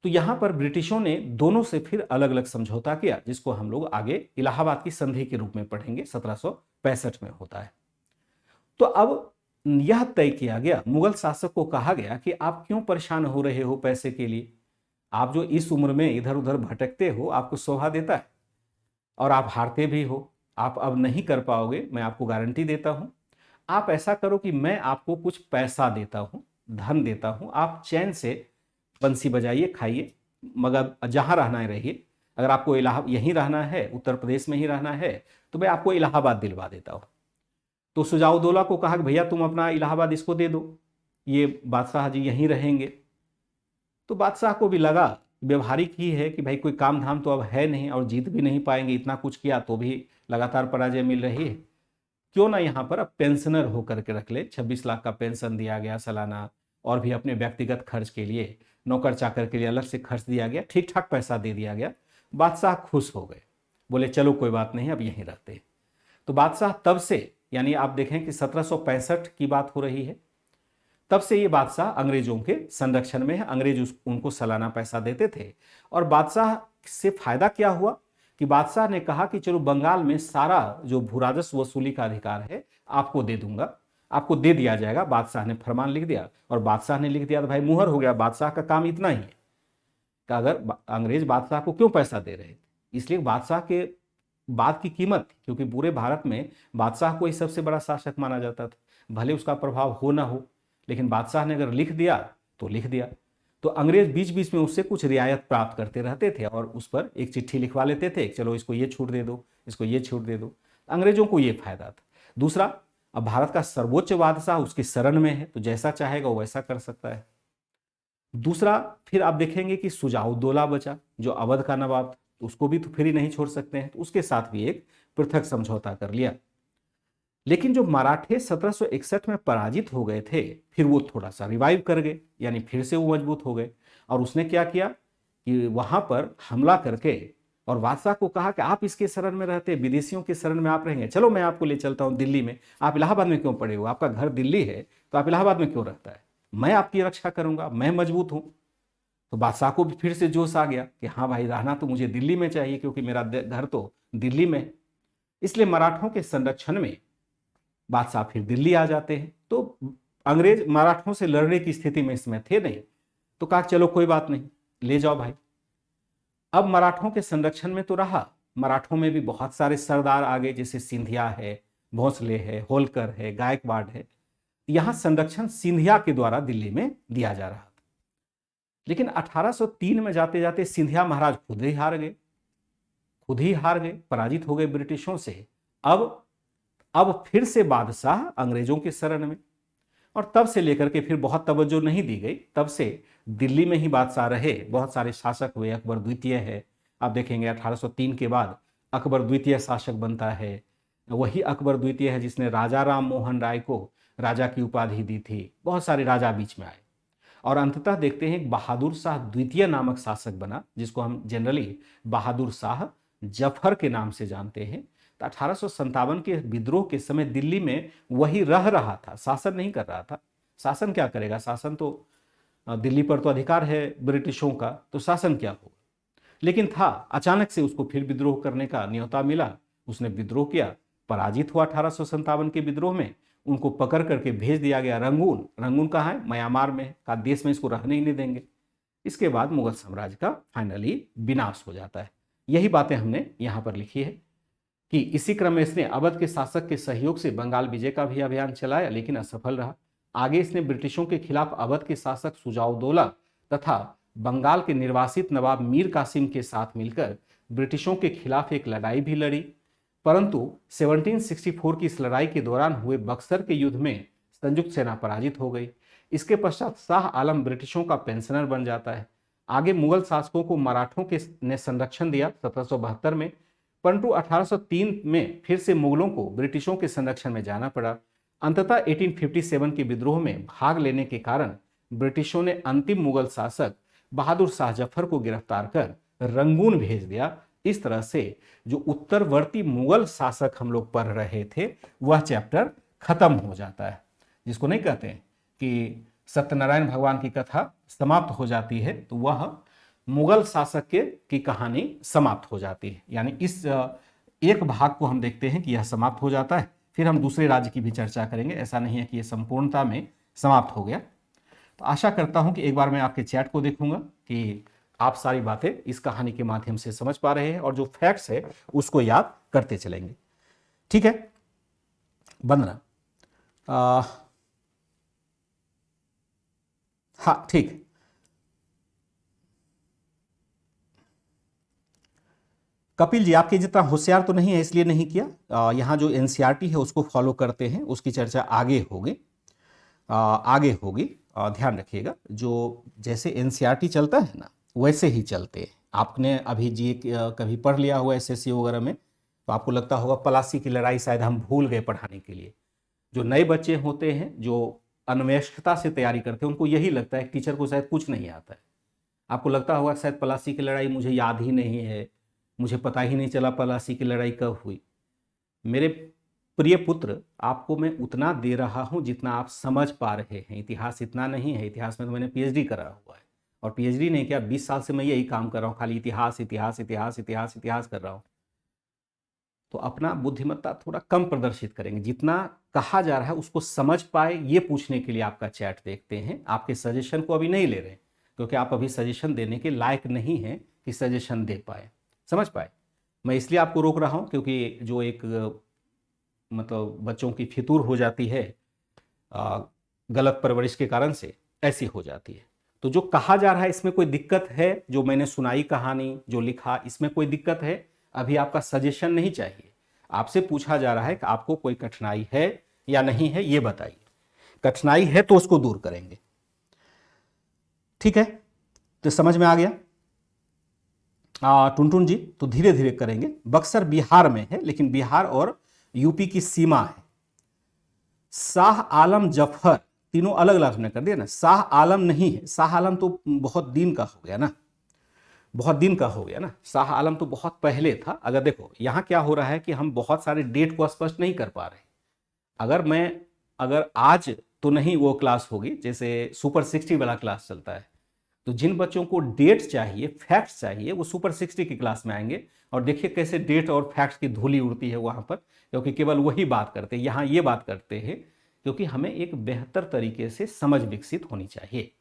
तो यहां पर ब्रिटिशों ने दोनों से फिर अलग अलग समझौता किया, जिसको हम लोग आगे इलाहाबाद की संधि के रूप में पढ़ेंगे, 1765 में होता है। तो अब यह तय किया गया, मुगल शासक को कहा गया कि आप क्यों परेशान हो रहे हो पैसे के लिए? आप जो इस उम्र में इधर उधर भटकते हो, आपको शोभा देता है और आप हारते भी हो। आप अब नहीं कर पाओगे, मैं आपको गारंटी देता हूं। आप ऐसा करो कि मैं आपको कुछ पैसा देता हूं, धन देता हूं, आप चैन से बंसी बजाइए, खाइए, मगर जहां रहना है रहिए। अगर आपको यहीं रहना है, उत्तर प्रदेश में ही रहना है, तो मैं आपको इलाहाबाद दिलवा देता हूं। तो सुजाउद्दौला को कहा कि भैया तुम अपना इलाहाबाद इसको दे दो, ये बादशाह जी यहीं रहेंगे। तो बादशाह को भी लगा, व्यवहारिक ही है कि भाई कोई काम धाम तो अब है नहीं और जीत भी नहीं पाएंगे, इतना कुछ किया तो भी लगातार पराजय मिल रही है, क्यों ना यहाँ पर अब पेंशनर होकर के रख ले। 26 लाख का पेंशन दिया गया सालाना, और भी अपने व्यक्तिगत खर्च के लिए, नौकर चाकर के लिए अलग से खर्च दिया गया, ठीक ठाक पैसा दे दिया गया। बादशाह खुश हो गए, बोले चलो कोई बात नहीं, अब यहीं रहते हैं। तो बादशाह तब से, यानी आप देखें कि 1765 की बात हो रही है, तब से ये बादशाह अंग्रेजों के संरक्षण में है। अंग्रेज उनको सालाना पैसा देते थे। और बादशाह से फायदा क्या हुआ कि बादशाह ने कहा कि चलो बंगाल में सारा जो भूराजस्व वसूली का अधिकार है आपको दे दूंगा, आपको दे दिया जाएगा। बादशाह ने फरमान लिख दिया, और बादशाह ने लिख दिया तो भाई मुहर हो गया। बादशाह का काम इतना ही है कि अगर अंग्रेज बादशाह को क्यों पैसा दे रहे थे, इसलिए बादशाह के बात की कीमत थी, क्योंकि पूरे भारत में बादशाह को ही सबसे बड़ा शासक माना जाता था, भले उसका प्रभाव हो ना हो, लेकिन बादशाह ने अगर लिख दिया तो लिख दिया। तो अंग्रेज बीच बीच में उससे कुछ रियायत प्राप्त करते रहते थे और उस पर एक चिट्ठी लिखवा लेते थे, चलो इसको ये छूट दे दो, इसको ये छूट दे दो। अंग्रेजों को ये फायदा था। दूसरा, अब भारत का सर्वोच्च बादशाह उसकी शरण में है, तो जैसा चाहेगा वो वैसा कर सकता है। दूसरा, फिर आप देखेंगे कि सुजाउद्दौला बचा, जो अवध का नवाब था, उसको भी तो फ्री नहीं छोड़ सकते हैं, तो उसके साथ भी एक पृथक समझौता कर लिया। लेकिन जो मराठे 1761 में पराजित हो गए थे, फिर वो थोड़ा सा रिवाइव कर गए, यानी फिर से वो मजबूत हो गए। और उसने क्या किया कि वहां पर हमला करके और बादशाह को कहा कि आप इसके शरण में रहते, विदेशियों के शरण में आप रहेंगे, चलो मैं आपको ले चलता हूं दिल्ली में, आप इलाहाबाद में क्यों पड़े हो, आपका घर दिल्ली है तो आप इलाहाबाद में क्यों रहता है, मैं आपकी रक्षा करूंगा, मैं मजबूत हूं। तो बादशाह को भी फिर से जोश आ गया कि हाँ भाई, रहना तो मुझे दिल्ली में चाहिए, क्योंकि मेरा घर तो दिल्ली में है। इसलिए मराठों के संरक्षण में बादशाह फिर दिल्ली आ जाते हैं। तो अंग्रेज मराठों से लड़ने की स्थिति में इसमें थे नहीं, तो कहा चलो कोई बात नहीं, ले जाओ भाई। अब मराठों के संरक्षण में तो रहा, मराठों में भी बहुत सारे सरदार आ गए, जैसे सिंधिया है, भोंसले है, होलकर है, गायकवाड़ है। यहां संरक्षण सिंधिया के द्वारा दिल्ली में दिया जा रहा था। लेकिन 1803 में जाते जाते सिंधिया महाराज खुद ही हार गए, पराजित हो गए ब्रिटिशों से। अब फिर से बादशाह अंग्रेजों के शरण में, और तब से लेकर के फिर बहुत तवज्जो नहीं दी गई, तब से दिल्ली में ही बादशाह रहे। बहुत सारे शासक हुए, अकबर द्वितीय है, आप देखेंगे 1803 के बाद अकबर द्वितीय शासक बनता है। वही अकबर द्वितीय है जिसने राजा राम मोहन राय को राजा की उपाधि दी थी। बहुत सारे राजा बीच में आए और अंततः देखते हैं बहादुर शाह द्वितीय नामक शासक बना, जिसको हम जनरली बहादुर शाह जफर के नाम से जानते हैं। तो 1857 के विद्रोह के समय दिल्ली में वही रह रहा था, शासन नहीं कर रहा था। शासन क्या करेगा, शासन तो दिल्ली पर तो अधिकार है ब्रिटिशों का, तो शासन क्या होगा। लेकिन था, अचानक से उसको फिर विद्रोह करने का न्योता मिला, उसने विद्रोह किया, पराजित हुआ 1857 के विद्रोह में। उनको पकड़ करके भेज दिया गया रंगून। रंगून कहाँ है, म्यांमार में, का देश में इसको रहने ही नहीं देंगे। इसके बाद मुगल साम्राज्य का फाइनली विनाश हो जाता है। यही बातें हमने यहाँ पर लिखी है कि इसी क्रम में इसने अवध के शासक के सहयोग से बंगाल विजय का भी अभियान चलाया, लेकिन असफल रहा। आगे इसने ब्रिटिशों के खिलाफ अवध के शासक सुजाउद्दौला तथा बंगाल के निर्वासित नवाब मीर कासिम के साथ मिलकर ब्रिटिशों के खिलाफ एक लड़ाई भी लड़ी, परंतु 1764 की इस लड़ाई के दौरान हुए बक्सर के युद्ध में संयुक्त सेना पराजित हो गई। इसके पश्चात शाह आलम ब्रिटिशों का पेंशनर बन जाता है। आगे मुगल शासकों को मराठों के ने संरक्षण दिया 1772 में, परंतु 1803 में फिर से मुगलों को ब्रिटिशों के संरक्षण में जाना पड़ा। अंततः 1857 के विद्रोह में भाग लेने के कारण ब्रिटिशों ने अंतिम मुगल शासक बहादुर शाह जफर को गिरफ्तार कर रंगून भेज दिया। इस तरह से जो उत्तरवर्ती मुगल शासक हम लोग पढ़ रहे थे वह चैप्टर खत्म हो जाता है, जिसको नहीं कहते हैं कि सत्यनारायण भगवान की कथा समाप्त हो जाती है, तो वह मुगल शासक की कहानी समाप्त हो जाती है। यानी इस एक भाग को हम देखते हैं कि यह समाप्त हो जाता है, फिर हम दूसरे राज्य की भी चर्चा करेंगे। ऐसा नहीं है कि यह संपूर्णता में समाप्त हो गया। तो आशा करता हूं कि एक बार मैं आपके चैट को देखूंगा कि आप सारी बातें इस कहानी के माध्यम से समझ पा रहे हैं और जो फैक्ट्स है उसको याद करते चलेंगे। ठीक है, वंदना। हाँ ठीक, कपिल जी आपके जितना होशियार तो नहीं है इसलिए नहीं किया। यहाँ जो एनसीईआरटी है उसको फॉलो करते हैं, उसकी चर्चा आगे होगी, ध्यान रखिएगा। जो जैसे एनसीईआरटी चलता है ना वैसे ही चलते हैं। आपने अभी जी कभी पढ़ लिया हुआ एसएससी वगैरह में, तो आपको लगता होगा प्लासी की लड़ाई शायद हम भूल गए पढ़ाने के लिए। जो नए बच्चे होते हैं जो अन्वेषकता से तैयारी करते हैं उनको यही लगता है टीचर को शायद कुछ नहीं आता है। आपको लगता होगा शायद प्लासी की लड़ाई मुझे याद ही नहीं है, मुझे पता ही नहीं चला प्लासी की लड़ाई कब हुई। मेरे प्रिय पुत्र, आपको मैं उतना दे रहा हूं जितना आप समझ पा रहे हैं। इतिहास इतना नहीं है, इतिहास में तो मैंने पीएचडी करा हुआ है, और पीएचडी नहीं किया, 20 साल से मैं यही काम कर रहा हूं, खाली इतिहास इतिहास इतिहास इतिहास इतिहास कर रहा हूं। तो अपना बुद्धिमत्ता थोड़ा कम प्रदर्शित करेंगे, जितना कहा जा रहा है उसको समझ पाए ये पूछने के लिए आपका चैट देखते हैं। आपके सजेशन को अभी नहीं ले रहे, क्योंकि आप अभी सजेशन देने के लायक नहीं हैं कि सजेशन दे पाए, समझ पाए। मैं इसलिए आपको रोक रहा हूँ क्योंकि जो एक मतलब बच्चों की फितूर हो जाती है गलत परवरिश के कारण से, ऐसी हो जाती है। तो जो कहा जा रहा है इसमें कोई दिक्कत है, जो मैंने सुनाई कहानी जो लिखा इसमें कोई दिक्कत है? अभी आपका सजेशन नहीं चाहिए, आपसे पूछा जा रहा है कि आपको कोई कठिनाई है या नहीं है, ये बताइए। कठिनाई है तो उसको दूर करेंगे, ठीक है? तो समझ में आ गया टुनटुन जी? तो धीरे धीरे करेंगे। बक्सर बिहार में है, लेकिन बिहार और यूपी की सीमा है। शाह आलम जफर, तीनों अलग अलग हमने कर दिया ना। शाह आलम नहीं है, शाह आलम तो बहुत दिन का हो गया ना, बहुत दिन का हो गया ना। शाह आलम तो बहुत पहले था। अगर देखो यहां क्या हो रहा है कि हम बहुत सारे डेट को स्पष्ट नहीं कर पा रहे। अगर आज तो नहीं वो क्लास होगी, जैसे सुपर 60 वाला क्लास चलता है, तो जिन बच्चों को डेट चाहिए, फैक्ट्स चाहिए, वो सुपर 60 की क्लास में आएंगे और देखिए कैसे डेट और फैक्ट्स की धूली उड़ती है वहां पर, क्योंकि केवल वही बात करते हैं। यहां ये बात करते हैं क्योंकि हमें एक बेहतर तरीके से समझ विकसित होनी चाहिए।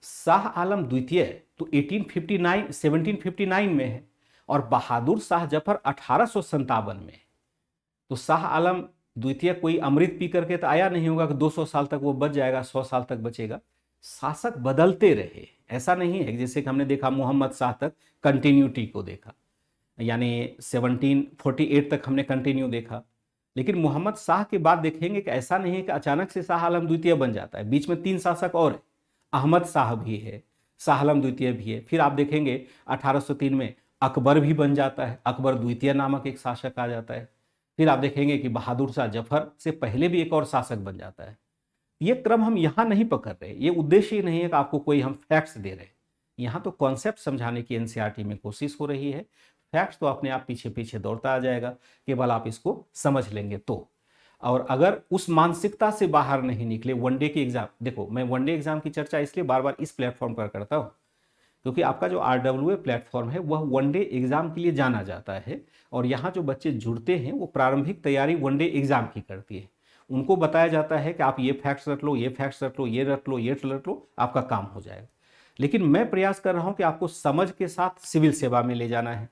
शाह आलम द्वितीय तो 1759 में है और बहादुर शाह जफर 1857 में है। तो शाह आलम द्वितीय कोई अमृत पी करके तो आया नहीं होगा कि 200 साल तक वो बच जाएगा, 100 साल तक बचेगा। शासक बदलते रहे, ऐसा नहीं है। जैसे कि हमने देखा मोहम्मद शाह तक कंटिन्यूटी को देखा, यानी 1748 तक हमने कंटिन्यू देखा। लेकिन मोहम्मद शाह के बाद देखेंगे कि ऐसा नहीं है कि अचानक से शाह आलम द्वितीय बन जाता है। बीच में 3 शासक और है, अहमद शाह भी है, शाह आलम द्वितीय भी है। फिर आप देखेंगे 1803 में अकबर भी बन जाता है, अकबर द्वितीय नामक एक शासक आ जाता है। फिर आप देखेंगे कि बहादुर शाह जफर से पहले भी एक और शासक बन जाता है। ये क्रम हम यहां नहीं पकड़ रहे, ये उद्देश्य ही नहीं है कि आपको कोई हम फैक्ट्स दे रहे हैं। यहां तो कॉन्सेप्ट समझाने की एनसीईआरटी में कोशिश हो रही है। फैक्ट्स तो अपने आप पीछे पीछे दौड़ता आ जाएगा, केवल आप इसको समझ लेंगे तो। और अगर उस मानसिकता से बाहर नहीं निकले, वनडे की एग्जाम, देखो मैं वनडे एग्जाम की चर्चा इसलिए बार बार इस प्लेटफॉर्म पर करता हूं क्योंकि आपका जो RWA प्लेटफॉर्म है वह वनडे एग्जाम के लिए जाना जाता है। और यहाँ जो बच्चे जुड़ते हैं वो प्रारंभिक तैयारी वनडे एग्जाम की करती है। उनको बताया जाता है कि आप ये फैक्ट्स रट लो, ये फैक्ट्स रट लो, ये रट लो, ये रट लो, आपका काम हो जाएगा। लेकिन मैं प्रयास कर रहा हूं कि आपको समझ के साथ सिविल सेवा में ले जाना है,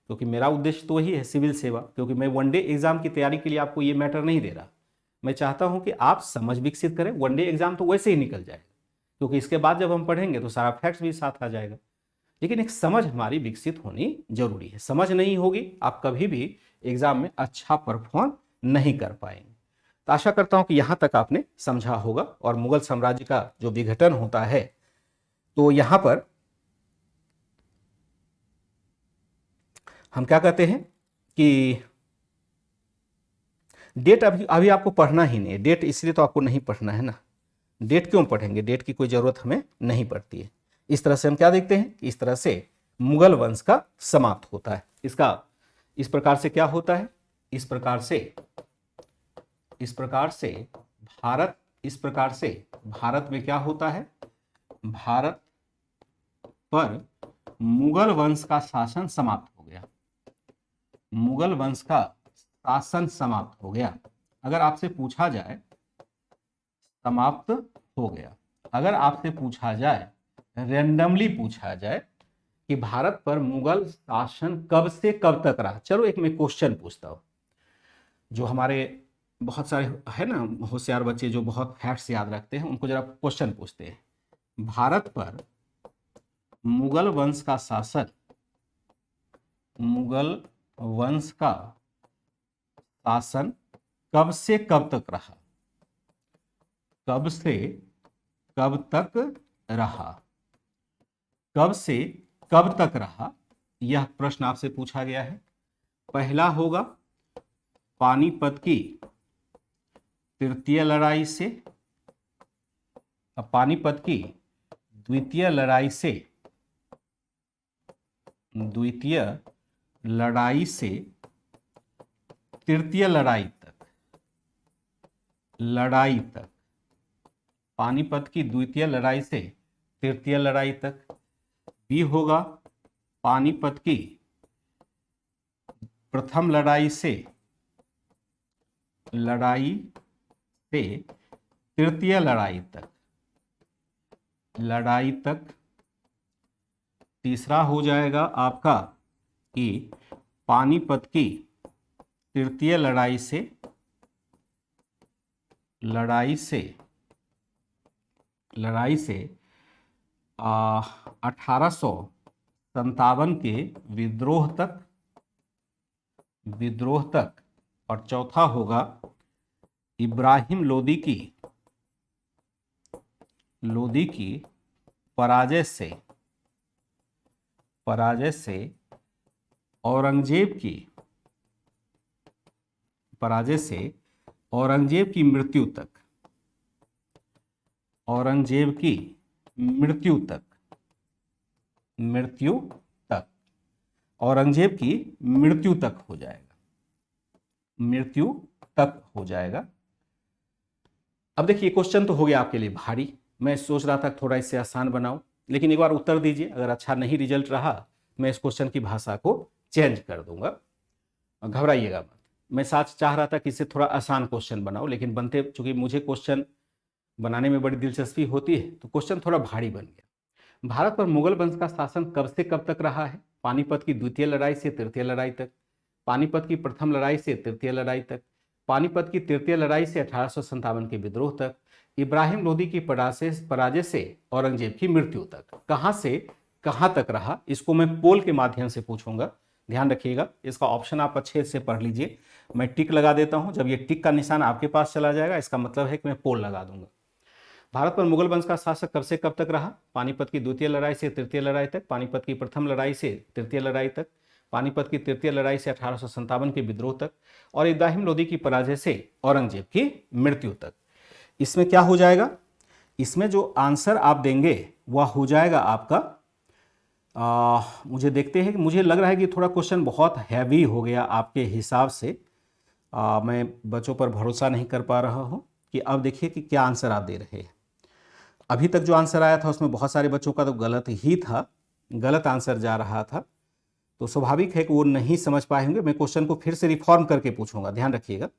क्योंकि मेरा उद्देश्य तो वही है, सिविल सेवा। क्योंकि मैं वनडे एग्जाम की तैयारी के लिए आपको ये मैटर नहीं दे रहा। मैं चाहता हूं कि आप समझ विकसित करें। वनडे एग्जाम तो वैसे ही निकल जाएगा, क्योंकि इसके बाद जब हम पढ़ेंगे तो सारा फैक्ट्स भी साथ आ जाएगा। लेकिन एक समझ हमारी विकसित होनी जरूरी है। समझ नहीं होगी, आप कभी भी एग्जाम में अच्छा परफॉर्म नहीं कर पाएंगे। तो आशा करता हूं कि यहां तक आपने समझा होगा। और मुगल साम्राज्य का जो विघटन होता है, तो यहां पर हम क्या कहते हैं कि डेट अभी अभी आपको पढ़ना ही नहीं है। डेट इसलिए तो आपको नहीं पढ़ना है ना। डेट क्यों पढ़ेंगे? डेट की कोई जरूरत हमें नहीं पड़ती है। इस तरह से हम क्या देखते हैं कि इस तरह से मुगल वंश का समाप्त होता है। इसका इस प्रकार से क्या होता है, इस प्रकार से भारत में क्या होता है, भारत पर मुगल वंश का शासन समाप्त हो गया। मुगल वंश का शासन समाप्त हो गया। अगर आपसे पूछा जाए समाप्त हो गया, अगर आपसे पूछा जाए, रैंडमली पूछा जाए कि भारत पर मुगल शासन कब से कब तक रहा, चलो एक मैं क्वेश्चन पूछता हूं। जो हमारे बहुत सारे है ना होशियार बच्चे जो बहुत फैक्ट्स याद रखते हैं, उनको जरा क्वेश्चन पूछते हैं। भारत पर मुगल वंश का शासन, मुगल वंश का शासन कब से कब तक रहा, कब से कब तक रहा, कब से कब तक रहा, यह प्रश्न आपसे पूछा गया है। पहला होगा पानीपत की तृतीय लड़ाई से, पानीपत की द्वितीय लड़ाई से, तृतीय लड़ाई तक, पानीपत की द्वितीय लड़ाई से तृतीय लड़ाई तक। बी होगा पानीपत की प्रथम लड़ाई से तृतीय लड़ाई तक। तीसरा हो जाएगा आपका कि पानीपत की तृतीय लड़ाई से 1857 के विद्रोह तक, और चौथा होगा इब्राहिम लोदी की पराजय से औरंगजेब की मृत्यु तक, औरंगजेब की मृत्यु तक हो जाएगा। अब देखिए क्वेश्चन तो हो गया आपके लिए भारी, मैं सोच रहा था थोड़ा इससे आसान बनाऊं, लेकिन एक बार उत्तर दीजिए, अगर अच्छा नहीं रिजल्ट रहा मैं इस क्वेश्चन की भाषा को चेंज कर दूंगा, घबराइएगा मत। मैं साथ चाह रहा था कि इससे थोड़ा आसान क्वेश्चन बनाओ, लेकिन बनते, चूंकि मुझे क्वेश्चन बनाने में बड़ी दिलचस्पी होती है, तो क्वेश्चन थोड़ा भारी बन गया। भारत पर मुगल वंश का शासन कब से कब तक रहा है? पानीपत की द्वितीय लड़ाई से तृतीय लड़ाई तक, पानीपत की प्रथम लड़ाई से तृतीय लड़ाई तक, पानीपत की तृतीय लड़ाई से 1857 के विद्रोह तक, इब्राहिम लोदी की पराजय से औरंगजेब की मृत्यु तक। कहां से कहां तक रहा, इसको मैं पोल के माध्यम से पूछूंगा, ध्यान रखिएगा। इसका ऑप्शन आप अच्छे से पढ़ लीजिए। मैं टिक लगा देता हूं, जब ये टिक का निशान आपके पास चला जाएगा इसका मतलब है कि मैं पोल लगा दूंगा। भारत पर मुगल वंश का शासक कब से कब तक रहा? पानीपत की द्वितीय लड़ाई से तृतीय लड़ाई तक, पानीपत की प्रथम लड़ाई से तृतीय लड़ाई तक, पानीपत की तृतीय लड़ाई से 1857 के विद्रोह तक, और इब्राहिम लोदी की पराजय से औरंगजेब की मृत्यु तक। इसमें क्या हो जाएगा? इसमें जो आंसर आप देंगे वह हो जाएगा आपका, मुझे देखते हैं कि मुझे लग रहा है कि थोड़ा क्वेश्चन बहुत हैवी हो गया आपके हिसाब से। मैं बच्चों पर भरोसा नहीं कर पा रहा हूं कि अब देखिए कि क्या आंसर आप दे रहे हैं। अभी तक जो आंसर आया था उसमें बहुत सारे बच्चों का तो गलत ही था, गलत आंसर जा रहा था, तो स्वाभाविक है कि वो नहीं समझ पाए होंगे। मैं क्वेश्चन को फिर से रिफॉर्म करके पूछूंगा, ध्यान रखिएगा,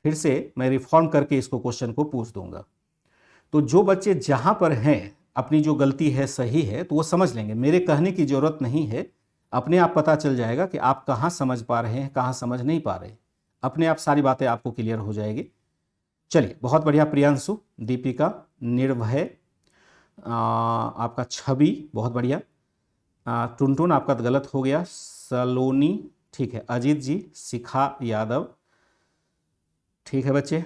फिर से मैं रिफॉर्म करके इसको क्वेश्चन को पूछ दूंगा। तो जो बच्चे जहां पर हैं, अपनी जो गलती है सही है, तो वो समझ लेंगे, मेरे कहने की जरूरत नहीं है, अपने आप पता चल जाएगा कि आप कहाँ समझ पा रहे हैं, कहाँ समझ नहीं पा रहे, अपने आप सारी बातें आपको क्लियर हो जाएगी। चलिए, बहुत बढ़िया प्रियांशु, दीपिका, निर्भय, आपका छवि, बहुत बढ़िया, टुनटुन आपका तो गलत हो गया, सलोनी, ठीक है, अजीत जी, शिखा यादव, ठीक है बच्चे,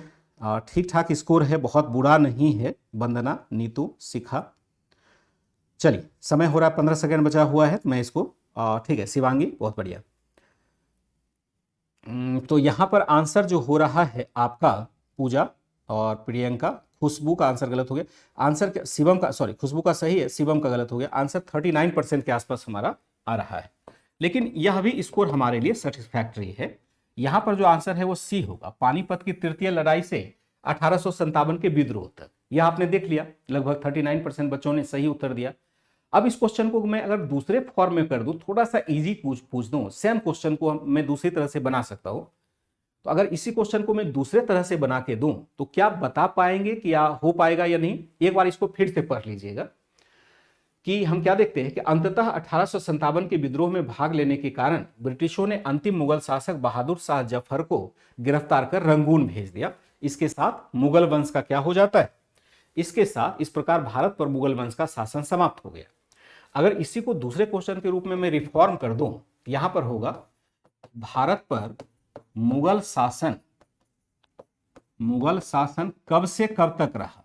ठीक ठाक स्कोर है, बहुत बुरा नहीं है, वंदना, नीतू, शिखा। चलिए, समय हो रहा है, 15 सेकंड बचा हुआ है, तो मैं इसको, ठीक है, शिवांगी, बहुत बढ़िया। तो यहाँ पर आंसर जो हो रहा है आपका, पूजा और प्रियंका, खुशबू का आंसर गलत हो गया, आंसर शिवम का, सॉरी, खुशबू का सही है, शिवम का गलत हो गया। आंसर 39% के आसपास हमारा आ रहा है, लेकिन यह भी स्कोर हमारे लिए सेटिस्फैक्टरी है। यहां पर जो आंसर है वो सी होगा, पानीपत की तृतीय लड़ाई से 1857 के विद्रोह तक। यह आपने देख लिया, लगभग 39% बच्चों ने सही उत्तर दिया। अब इस क्वेश्चन को मैं अगर दूसरे फॉर्म में कर दूं, थोड़ा सा इजी पूछ दूं, सेम क्वेश्चन को मैं दूसरी तरह से बना सकता हूं, तो अगर इसी क्वेश्चन को मैं दूसरे तरह से बना के दूं तो क्या बता पाएंगे कि हो पाएगा या नहीं? एक बार इसको फिर से पढ़ लीजिएगा कि हम क्या देखते हैं कि अंततः 1857 के विद्रोह में भाग लेने के कारण ब्रिटिशों ने अंतिम मुगल शासक बहादुर शाह जफर को गिरफ्तार कर रंगून भेज दिया। इसके साथ मुगल वंश का क्या हो जाता है? इसके साथ इस प्रकार भारत पर मुगल वंश का शासन समाप्त हो गया। अगर इसी को दूसरे क्वेश्चन के रूप में मैं रिफॉर्म कर दूं, यहां पर होगा भारत पर मुगल शासन कब से कब तक रहा,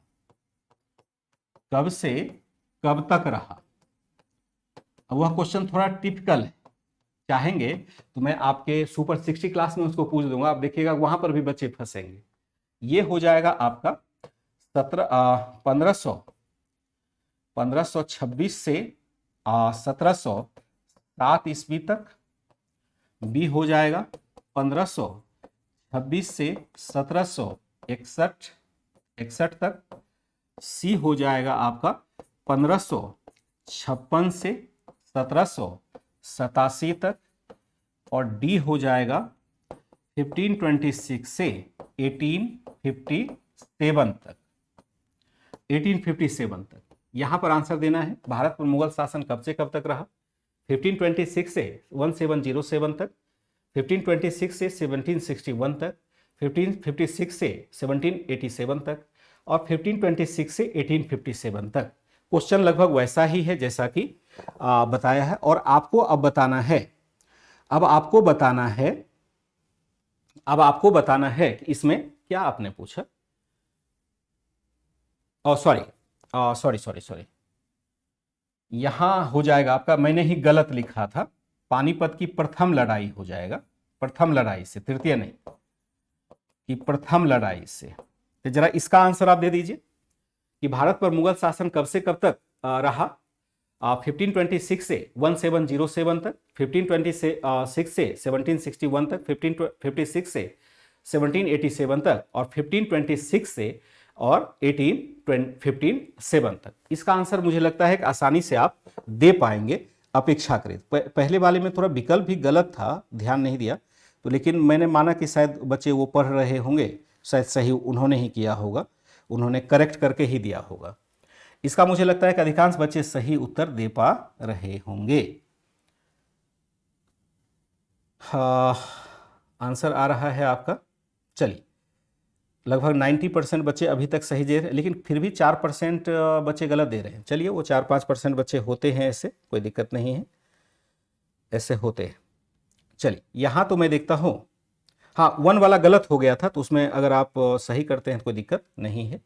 कब से कब तक रहा। अब वह क्वेश्चन थोड़ा टिपिकल है, चाहेंगे तो मैं आपके सुपर 60 क्लास में उसको पूछ दूंगा, आप देखिएगा वहां पर भी बच्चे फंसेंगे। ये हो जाएगा आपका 1526 से 1707 ईस्वी तक। बी हो जाएगा 1526 से 1761 तक। सी हो जाएगा आपका 1556 से 1787 तक। और डी हो जाएगा 1526 से 1857 तक। 1857 तक यहां पर आंसर देना है। भारत पर मुगल शासन कब से कब तक रहा? 1526 से 1707 तक, 1526 से 1761 तक, 1556 से 1787 तक और 1526 से 1857 तक। क्वेश्चन लगभग वैसा ही है जैसा कि बताया है। और आपको अब बताना है, अब आपको बताना है कि इसमें क्या आपने पूछा। सॉरी, यहां हो जाएगा आपका, मैंने ही गलत लिखा था, पानीपत की प्रथम लड़ाई हो जाएगा, प्रथम लड़ाई से, तृतीय नहीं, कि प्रथम लड़ाई से। तो जरा इसका आंसर आप दे दीजिए कि भारत पर मुगल शासन कब से कब तक रहा। 1526 से 1707 तक, 1526 से 1761 तक, 1556 से 1787 तक और 1526 से और 1857 तक। इसका आंसर मुझे लगता है कि आसानी से आप दे पाएंगे अपेक्षाकृत। पहले वाले में थोड़ा विकल्प भी गलत था, ध्यान नहीं दिया तो, लेकिन मैंने माना कि शायद बच्चे वो पढ़ रहे होंगे, शायद सही उन्होंने ही किया होगा, उन्होंने करेक्ट करके ही दिया होगा। इसका मुझे लगता है कि अधिकांश बच्चे सही उत्तर दे पा रहे होंगे। आंसर आ रहा है आपका, चलिए लगभग 90% बच्चे अभी तक सही दे रहे हैं, लेकिन फिर भी 4% बच्चे गलत दे रहे हैं। चलिए वो 4-5% बच्चे होते हैं, ऐसे कोई दिक्कत नहीं है, ऐसे होते हैं। चलिए यहाँ तो मैं देखता हूँ, हाँ 1 वाला गलत हो गया था, तो उसमें अगर आप सही करते हैं तो कोई दिक्कत नहीं है।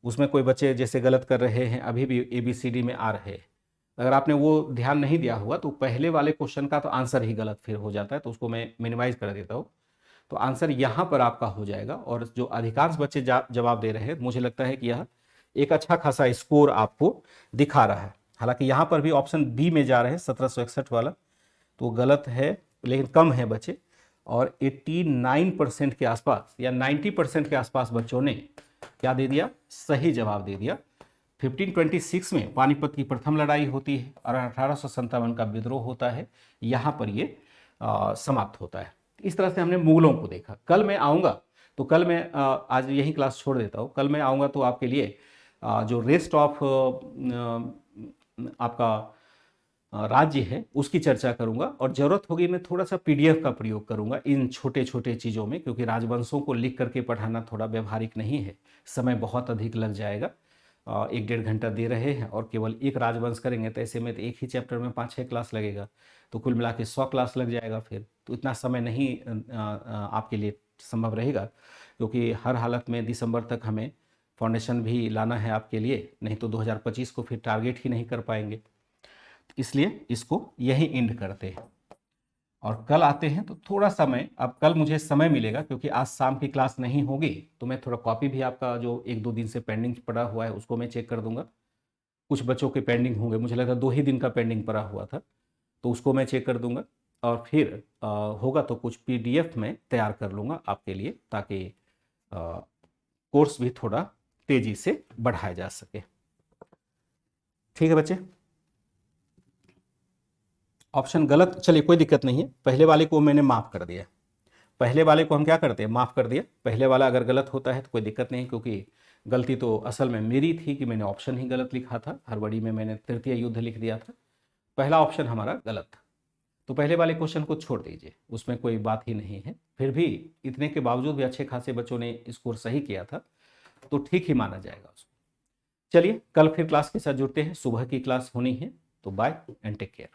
उसमें कोई बच्चे जैसे गलत कर रहे हैं, अभी भी ABCD में आ रहे हैं, अगर आपने वो ध्यान नहीं दिया हुआ तो पहले वाले क्वेश्चन का तो आंसर ही गलत फिर हो जाता है, तो उसको मैं मिनिमाइज कर देता हूँ। तो आंसर यहाँ पर आपका हो जाएगा। और जो अधिकांश बच्चे जवाब दे रहे हैं, मुझे लगता है कि यह एक अच्छा खासा स्कोर आपको दिखा रहा है। हालांकि यहाँ पर भी ऑप्शन बी में जा रहे हैं 1761 वाला, तो गलत है, लेकिन कम है बच्चे। और 89% के आसपास या 90% के आसपास बच्चों ने क्या दे दिया, सही जवाब दे दिया। 1526 में पानीपत की प्रथम लड़ाई होती है और 1857 का विद्रोह होता है, यहाँ पर ये समाप्त होता है। इस तरह से हमने मुगलों को देखा। कल मैं आऊँगा तो कल मैं आज यही क्लास छोड़ देता हूँ, कल मैं आऊँगा तो आपके लिए जो रेस्ट ऑफ आपका राज्य है उसकी चर्चा करूंगा। और ज़रूरत होगी मैं थोड़ा सा PDF का प्रयोग करूंगा इन छोटे छोटे चीज़ों में, क्योंकि राजवंशों को लिख करके पढ़ाना थोड़ा व्यवहारिक नहीं है, समय बहुत अधिक लग जाएगा। 1-1.5 घंटा दे रहे हैं और केवल एक राजवंश करेंगे तो ऐसे में तो एक ही चैप्टर में 5-6 क्लास लगेगा, तो कुल मिला के 100 क्लास लग जाएगा। फिर तो इतना समय नहीं आपके लिए संभव रहेगा, क्योंकि हर हालत में दिसंबर तक हमें फाउंडेशन भी लाना है आपके लिए, नहीं तो 2025 को फिर टारगेट ही नहीं कर पाएंगे। इसलिए इसको यही एंड करते हैं और कल आते हैं। तो थोड़ा समय, अब कल मुझे समय मिलेगा क्योंकि आज शाम की क्लास नहीं होगी, तो मैं थोड़ा कॉपी भी आपका जो 1-2 दिन से पेंडिंग पड़ा हुआ है उसको मैं चेक कर दूंगा। कुछ बच्चों के पेंडिंग होंगे, मुझे लगा 2 ही दिन का पेंडिंग पड़ा हुआ था, तो उसको मैं चेक कर दूंगा। और फिर होगा तो कुछ PDF में तैयार कर लूँगा आपके लिए, ताकि कोर्स भी थोड़ा तेज़ी से बढ़ाया जा सके। ठीक है बच्चे, ऑप्शन गलत, चलिए कोई दिक्कत नहीं है, पहले वाले को मैंने माफ़ कर दिया। पहले वाले को हम क्या करते हैं, माफ़ कर दिया। पहले वाला अगर गलत होता है तो कोई दिक्कत नहीं, क्योंकि गलती तो असल में मेरी थी कि मैंने ऑप्शन ही गलत लिखा था, हड़बड़ी में मैंने तृतीय युद्ध लिख दिया था, पहला ऑप्शन हमारा गलत था। तो पहले वाले क्वेश्चन को छोड़ दीजिए, उसमें कोई बात ही नहीं है। फिर भी इतने के बावजूद भी अच्छे खासे बच्चों ने स्कोर सही किया था, तो ठीक ही माना जाएगा उसको। चलिए कल फिर क्लास के साथ जुड़ते हैं, सुबह की क्लास होनी है, तो बाय एंड टेक केयर।